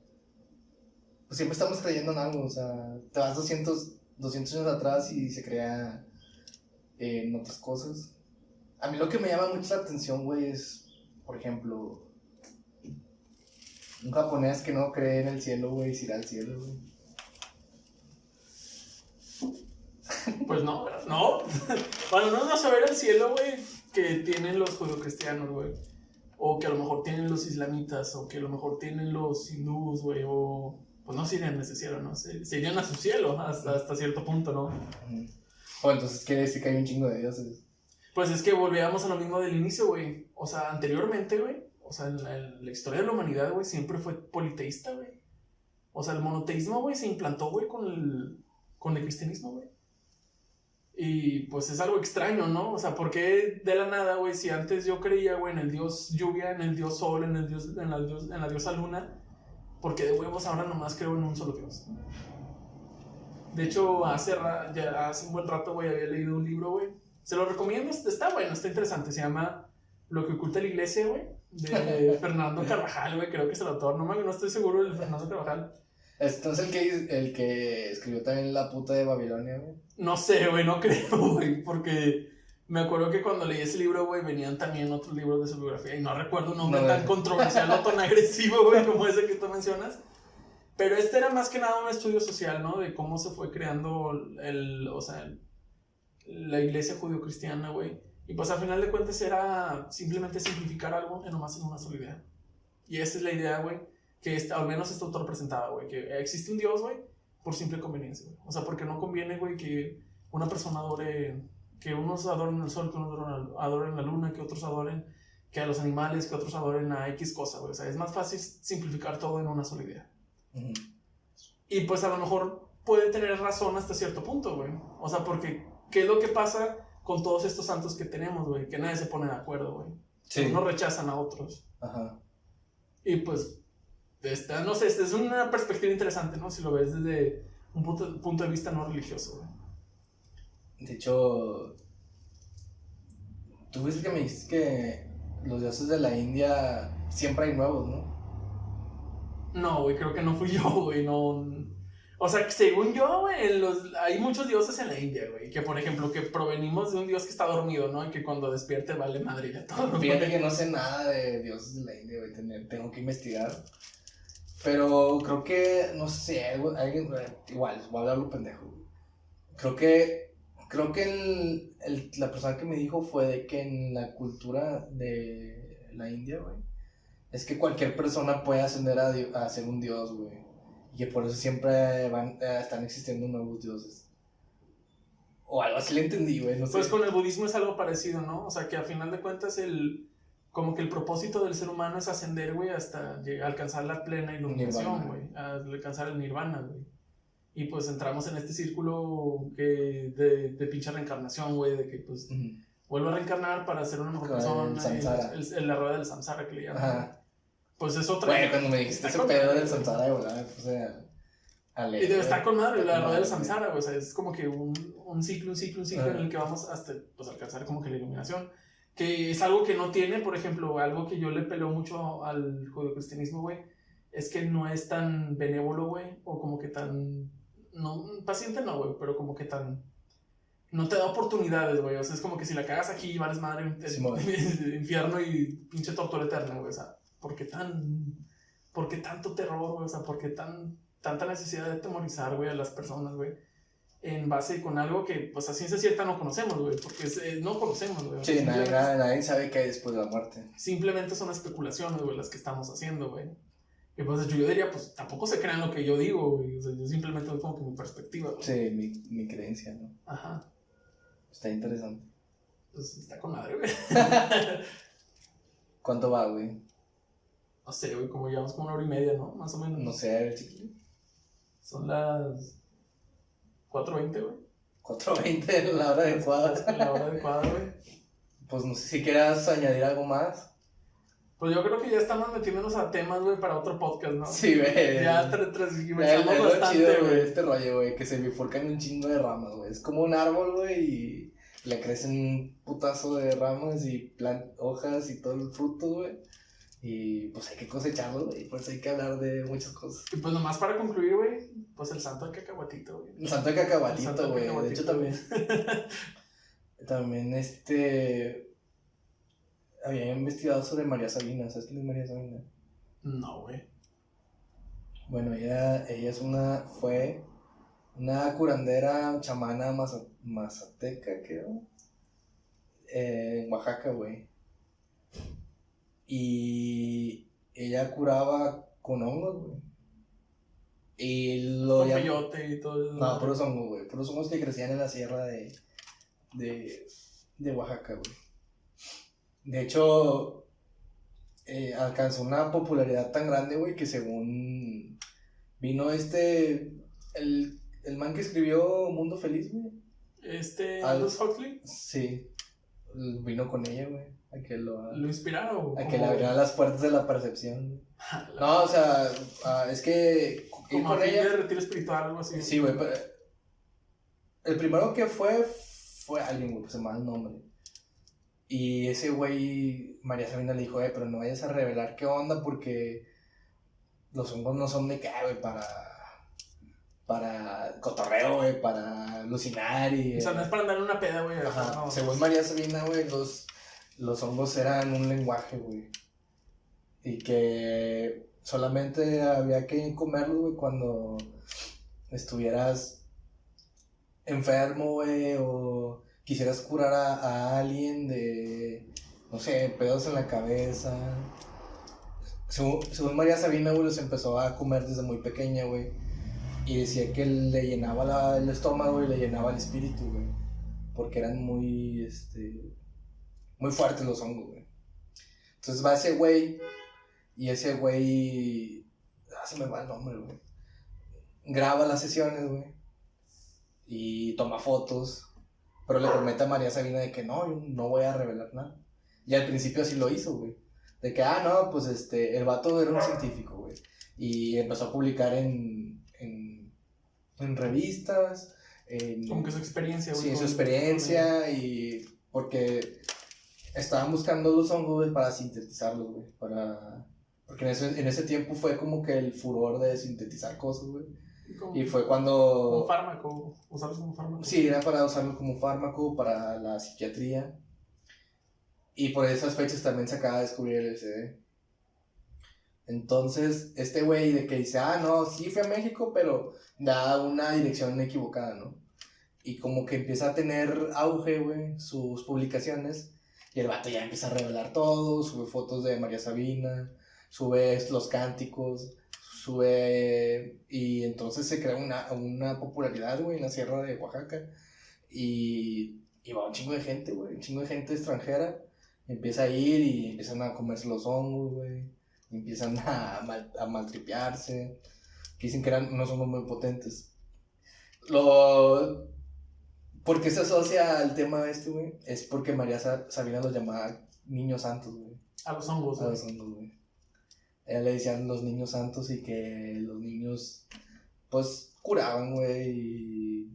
estamos creyendo en algo, o sea, te vas 200 años atrás y se crea en otras cosas. A mí lo que me llama mucho la atención, güey, es, por ejemplo, un japonés que no cree en el cielo, güey, si irá al cielo, güey. Pues no. Bueno, no vas a ver el cielo, güey, que tienen los judeocristianos, güey. O que a lo mejor tienen los islamitas, o que a lo mejor tienen los hindús, güey, o pues no se irían a ese cielo, ¿no? Se irían a su cielo hasta cierto punto, ¿no? O entonces quiere decir que hay un chingo de dioses. Pues es que volvíamos a lo mismo del inicio, güey. O sea, anteriormente, güey. O sea, en la historia de la humanidad, güey, siempre fue politeísta, güey. O sea, el monoteísmo, güey, se implantó, güey, con el cristianismo, güey. Y pues es algo extraño, ¿no? O sea, ¿por qué de la nada, güey? Si antes yo creía, güey, en el dios lluvia, en el dios sol, en la diosa luna, ¿por qué de huevos ahora nomás creo en un solo dios? De hecho, hace un buen rato, güey, había leído un libro, güey. Se lo recomiendo, está bueno, está interesante. Se llama Lo que oculta la iglesia, güey, de Fernando Carvajal, güey, creo que es el autor. No estoy seguro del Fernando Carvajal. Entonces el que escribió también La puta de Babilonia, güey. No sé, güey, no creo, güey, porque me acuerdo que cuando leí ese libro, güey, venían también otros libros de su biografía y no recuerdo un nombre tan controversial o tan agresivo, güey, como ese que tú mencionas. Pero este era más que nada un estudio social, ¿no? De cómo se fue creando la iglesia judio-cristiana, güey. Y pues al final de cuentas era simplemente simplificar algo en nomás en una sola idea. Y esa es la idea, güey, que al menos este autor presentaba, güey, que existe un Dios, güey, por simple conveniencia, güey. O sea, porque no conviene, güey, que una persona adore, que unos adoren el sol, que unos adoren la luna, que otros adoren que a los animales, que otros adoren a X cosa, güey. O sea, es más fácil simplificar todo en una sola idea. Uh-huh. Y pues a lo mejor puede tener razón hasta cierto punto, güey. O sea, porque ¿qué es lo que pasa con todos estos santos que tenemos, güey? Que nadie se pone de acuerdo, güey. Sí. Unos rechazan a otros. Ajá. Y pues, no sé, es una perspectiva interesante, ¿no? Si lo ves desde un punto de vista no religioso, güey. De hecho, tú viste que me dijiste que los dioses de la India siempre hay nuevos, ¿no? No, güey, creo que no fui yo, güey, no. O sea, según yo, güey, hay muchos dioses en la India, güey, que por ejemplo, que provenimos de un dios que está dormido, ¿no? Y que cuando despierte vale madre ya todo. Fíjate que no sé nada de dioses de la India, güey, tengo que investigar. Pero creo que, no sé, alguien, igual, voy a hablar lo pendejo, güey. Creo que la persona que me dijo fue de que en la cultura de la India, güey, es que cualquier persona puede ascender a ser un dios, güey. Y que por eso siempre están existiendo nuevos dioses. O algo así le entendí, güey, no sé. Pues con el budismo es algo parecido, ¿no? O sea, que a final de cuentas como que el propósito del ser humano es ascender, güey, hasta alcanzar la plena iluminación, güey. Alcanzar el nirvana, güey. Y pues entramos en este círculo de pinche reencarnación, güey, de que pues vuelvo a reencarnar para ser una mejor persona. La rueda del samsara que le llaman. Ajá. Pues es otra. Güey, cuando me dijiste ese pedo del samsara, güey, y debe estar con madre, la rueda del samsara, güey. O sea, es como que un ciclo en el que vamos hasta pues alcanzar como que la iluminación. Que es algo que no tiene, por ejemplo, algo que yo le peleo mucho al judeocristianismo, güey, es que no es tan benévolo, güey, o como que tan, no, paciente no, güey, pero como que tan, no te da oportunidades, güey, o sea, es como que si la cagas aquí, vales madre, infierno y pinche tortura eterna, güey, o sea, ¿por qué tanto terror, güey? O sea, ¿por qué tanta necesidad de atemorizar, güey, a las personas, güey? En base con algo que, pues a ciencia cierta no conocemos, güey, porque no conocemos, güey. Sí, nadie sabe qué hay después de la muerte. Simplemente son especulaciones, güey, las que estamos haciendo, güey. Y pues yo diría, pues tampoco se crean lo que yo digo, güey. O sea, yo simplemente doy como que mi perspectiva, güey. Sí, mi creencia, ¿no? Ajá. Está interesante. Pues está con madre, güey. ¿Cuánto va, güey? No sé, güey, como llevamos como 1 hora y media, ¿no? Más o menos. No sé, a ver, chiquillo. Son las 4:20, güey. 4:20, la hora adecuada. La hora adecuada, güey. Pues no sé si quieras añadir algo más. Pues yo creo que ya estamos metiéndonos a temas, güey, para otro podcast, ¿no? Sí, güey. Ya transgiversamos bastante, güey. Este rollo, güey, que se bifurcan un chingo de ramas, güey. Es como un árbol, güey, y le crecen un putazo de ramas y hojas y todo el fruto, güey. Y pues hay que cosecharlo, güey, por eso hay que hablar de muchas cosas. Y pues nomás para concluir, güey, pues el santo de cacahuatito, güey. El santo de cacahuatito, güey. De hecho también. También había investigado sobre María Sabina. ¿Sabes quién es María Sabina? No, güey. Bueno, ella fue una curandera chamana mazateca, creo. En Oaxaca, güey. Y ella curaba con hongos, güey. Y con peyote y todo eso. No, puros hongos, güey. Puros hongos que crecían en la sierra de de Oaxaca, güey. De hecho, alcanzó una popularidad tan grande, güey, que según vino el man que escribió Mundo Feliz, güey. Aldous Huxley. Sí, vino con ella, güey, a que lo inspiraron. A que le abrieran las puertas de la percepción. No, o sea, es que como a fin de retiro espiritual, algo así. Sí, güey, pero el primero que fue alguien, güey, pues se me va el nombre. Y ese güey, María Sabina le dijo, pero no vayas a revelar qué onda porque los hongos no son de qué, güey, para cotorreo, güey, para alucinar y... O sea, no es para andar en una peda, güey. No. Según María Sabina, güey, los hongos eran un lenguaje, güey. Y que solamente había que comerlos, güey, cuando estuvieras enfermo, güey, o quisieras curar a alguien de, no sé, pedos en la cabeza. Según María Sabina, güey, los empezó a comer desde muy pequeña, güey. Y decía que le llenaba el estómago y le llenaba el espíritu, güey. Porque eran muy fuertes los hongos, güey. Entonces va ese güey, y ese güey, se me va el nombre, güey. Graba las sesiones, güey. Y toma fotos. Pero le promete a María Sabina de que no, yo no voy a revelar nada. Y al principio así lo hizo, güey. De que, no, pues el vato era un científico, güey. Y empezó a publicar en revistas. Como que su experiencia, güey. Sí, su experiencia y porque estaban buscando los hongos, güey, para sintetizarlos, güey. Porque en ese tiempo fue como que el furor de sintetizar cosas, güey. Y fue cuando... Como fármaco, usarlos como fármaco. Sí, era para usarlo como fármaco para la psiquiatría. Y por esas fechas también se acaba de descubrir el LSD. Entonces, este güey de que dice, no, sí fui a México, pero da una dirección equivocada, ¿no? Y como que empieza a tener auge, güey, sus publicaciones. Y el vato ya empieza a revelar todo, sube fotos de María Sabina, sube los cánticos, y entonces se crea una popularidad, güey, en la sierra de Oaxaca. Y va un chingo de gente, güey, un chingo de gente extranjera. Empieza a ir y empiezan a comerse los hongos, güey. Empiezan a maltripearse. Que dicen que eran unos hongos muy potentes. ¿Por qué se asocia al tema güey? Es porque María Sabina los llamaba niños santos, güey. A los hongos, güey. A los hongos, güey. Ella le decían los niños santos y que los niños, pues, curaban, güey.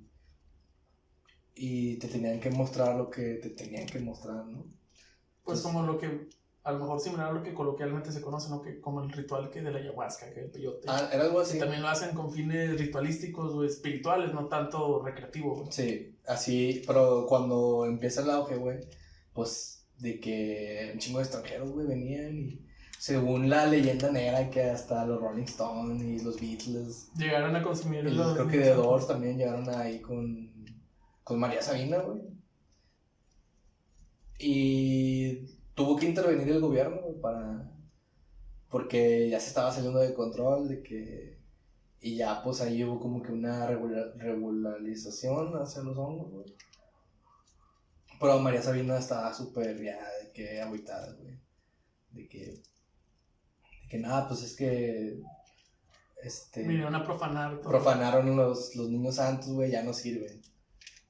Y te tenían que mostrar lo que te tenían que mostrar, ¿no? Pues entonces, como lo que, a lo mejor similar a lo que coloquialmente se conoce, ¿no? Que como el ritual que de la ayahuasca, que el peyote. Era algo así. Que también lo hacen con fines ritualísticos o espirituales, no tanto recreativo, güey. Sí, así, pero cuando empieza el auge, güey, pues de que un chingo de extranjeros, güey, venían y según la leyenda negra que hasta los Rolling Stones y los Beatles llegaron a consumir creo que The Doors también llegaron ahí con María Sabina, güey. Y tuvo que intervenir el gobierno, güey, porque ya se estaba saliendo de control y ya pues ahí hubo como que una regularización hacia los hongos, güey. Pero María Sabina estaba súper ya de que agüitada, güey. De que nada, pues es que vinieron a profanar todo. Profanaron los niños santos, güey, ya no sirven.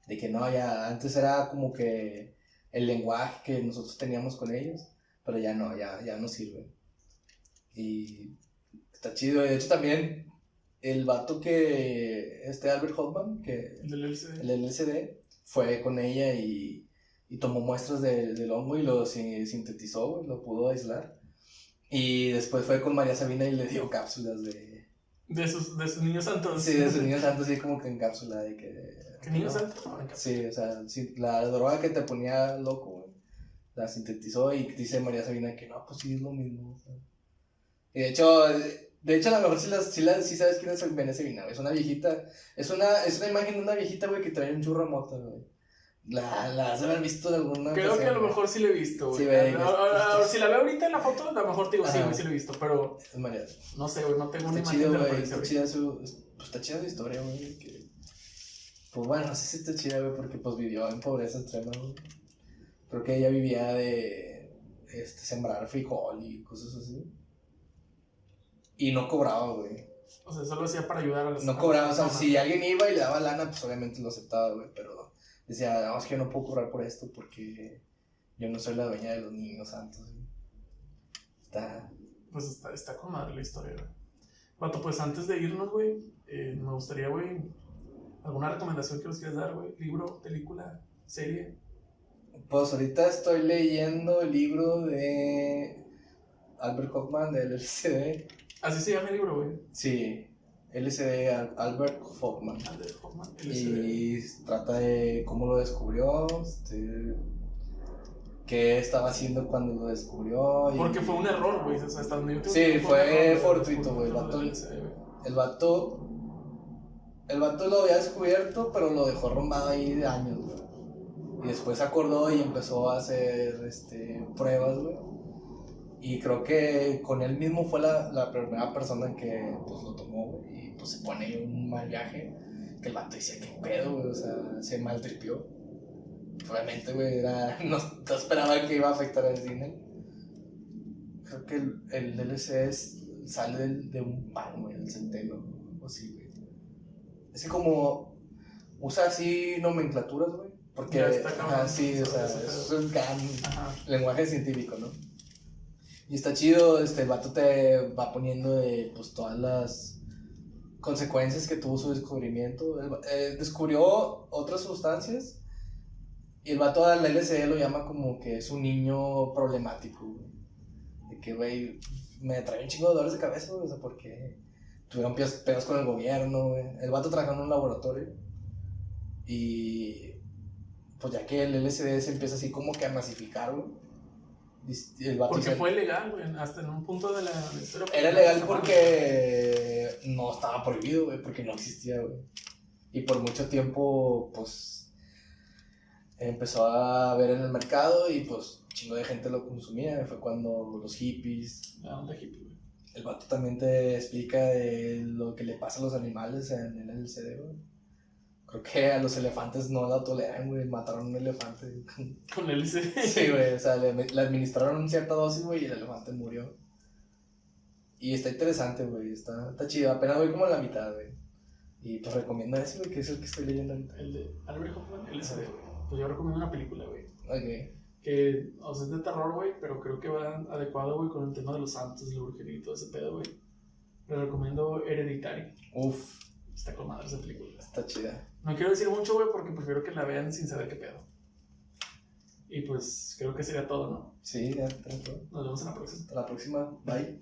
De que no, ya antes era como que el lenguaje que nosotros teníamos con ellos, pero ya no sirven. Y está chido. De hecho también el vato que Albert Hoffman, que el LSD, fue con ella y tomó muestras del hongo y lo sintetizó, güey, lo pudo aislar. Y después fue con María Sabina y le dio cápsulas de sus niños santos. Sí, de sus niños santos, sí, como que en cápsula de que... ¿Qué niños santos? Sí, o sea, sí, la droga que te ponía loco, güey, la sintetizó y dice María Sabina que no, pues sí es lo mismo, o sea. Y de hecho a lo mejor sí sabes quién es María Sabina, güey. Es una viejita, es una imagen de una viejita, güey, que trae un churro de mota, güey. La has de haber visto en alguna Creo ocasión, que a lo mejor sí la he visto, güey. Sí, si la veo ahorita en la foto, a lo mejor te digo, sí, güey, sí la he visto, pero... Es María. No sé, güey, no tengo una imagen de referencia, güey. Está chida su historia, güey, que... Pues bueno, no sé si está chida, güey, porque pues vivió en pobreza extrema, güey. Creo que ella vivía de sembrar frijol y cosas así. Y no cobraba, güey. O sea, solo hacía para ayudar a las No cobraba, o sea, si alguien iba y le daba lana, pues obviamente lo aceptaba, güey. Pero decía, no, es que yo no puedo cobrar por esto porque yo no soy la dueña de los niños santos, güey. Pues está con madre la historia, güey. Vato, pues antes de irnos, güey, me gustaría, güey, alguna recomendación que nos quieras dar, güey. Libro, película, serie. Pues ahorita estoy leyendo el libro de Albert Hoffman del LSD. Así se llama el libro, güey. Sí, LSD, Albert Hoffman. Albert Hoffman, LSD. Y trata de cómo lo descubrió, qué estaba haciendo cuando lo descubrió. Porque fue un error, güey. O sea, hasta donde yo te sí, fue fortuito, güey. El vato lo había descubierto, pero lo dejó arrumbado ahí de años, güey. Y después se acordó y empezó a hacer pruebas, güey. Y creo que con él mismo fue la primera persona que pues lo tomó, güey. Y pues se pone un mal viaje. Que el vato decía, ¿qué pedo, güey? O sea, se maltripió. Obviamente, güey, no esperaba que iba a afectar al cine. Creo que el LSD sale de un pan, güey, del centeno. O así, güey. Es que como usa así nomenclaturas, güey. Porque, sí, o sea, es un gran lenguaje científico, ¿no? Y está chido, el vato te va poniendo pues todas las consecuencias que tuvo su descubrimiento. Descubrió otras sustancias y el vato al LSD lo llama como que es un niño problemático, güey. De que, güey, me trae un chingo de dolores de cabeza, güey, o sea, porque tuvieron pedos con el gobierno, güey. El vato trabajaba en un laboratorio y pues ya que el LSD se empieza así como que a masificar, güey. Porque fue legal, güey, hasta en un punto de la historia. Era legal porque no estaba prohibido, güey, porque no existía, güey. Y por mucho tiempo, pues, empezó a ver en el mercado y pues un chingo de gente lo consumía. Fue cuando los hippies. La onda hippie, güey. El vato también te explica de lo que le pasa a los animales en el LSD, güey. Creo que a los elefantes no la toleran, güey. Mataron a un elefante. ¿Con LSD? Sí, güey. O sea, le administraron cierta dosis, güey, y el elefante murió. Y está interesante, güey. Está chido. Apenas voy como a la mitad, güey. Y pues recomiendo ese, güey, que es el que estoy leyendo ahorita. El de Albert Hoffman, LSD, güey. Pues yo recomiendo una película, güey. Ok. Que, o sea, es de terror, güey, pero creo que va adecuado, güey, con el tema de los santos, la brujería y todo ese pedo, güey. Le recomiendo Hereditary. Uf. Está con madre esa película. Está chida. No quiero decir mucho, güey, porque prefiero que la vean sin saber qué pedo. Y pues creo que sería todo, ¿no? Sí, ya está todo. Nos vemos en la próxima. Hasta la próxima. Bye.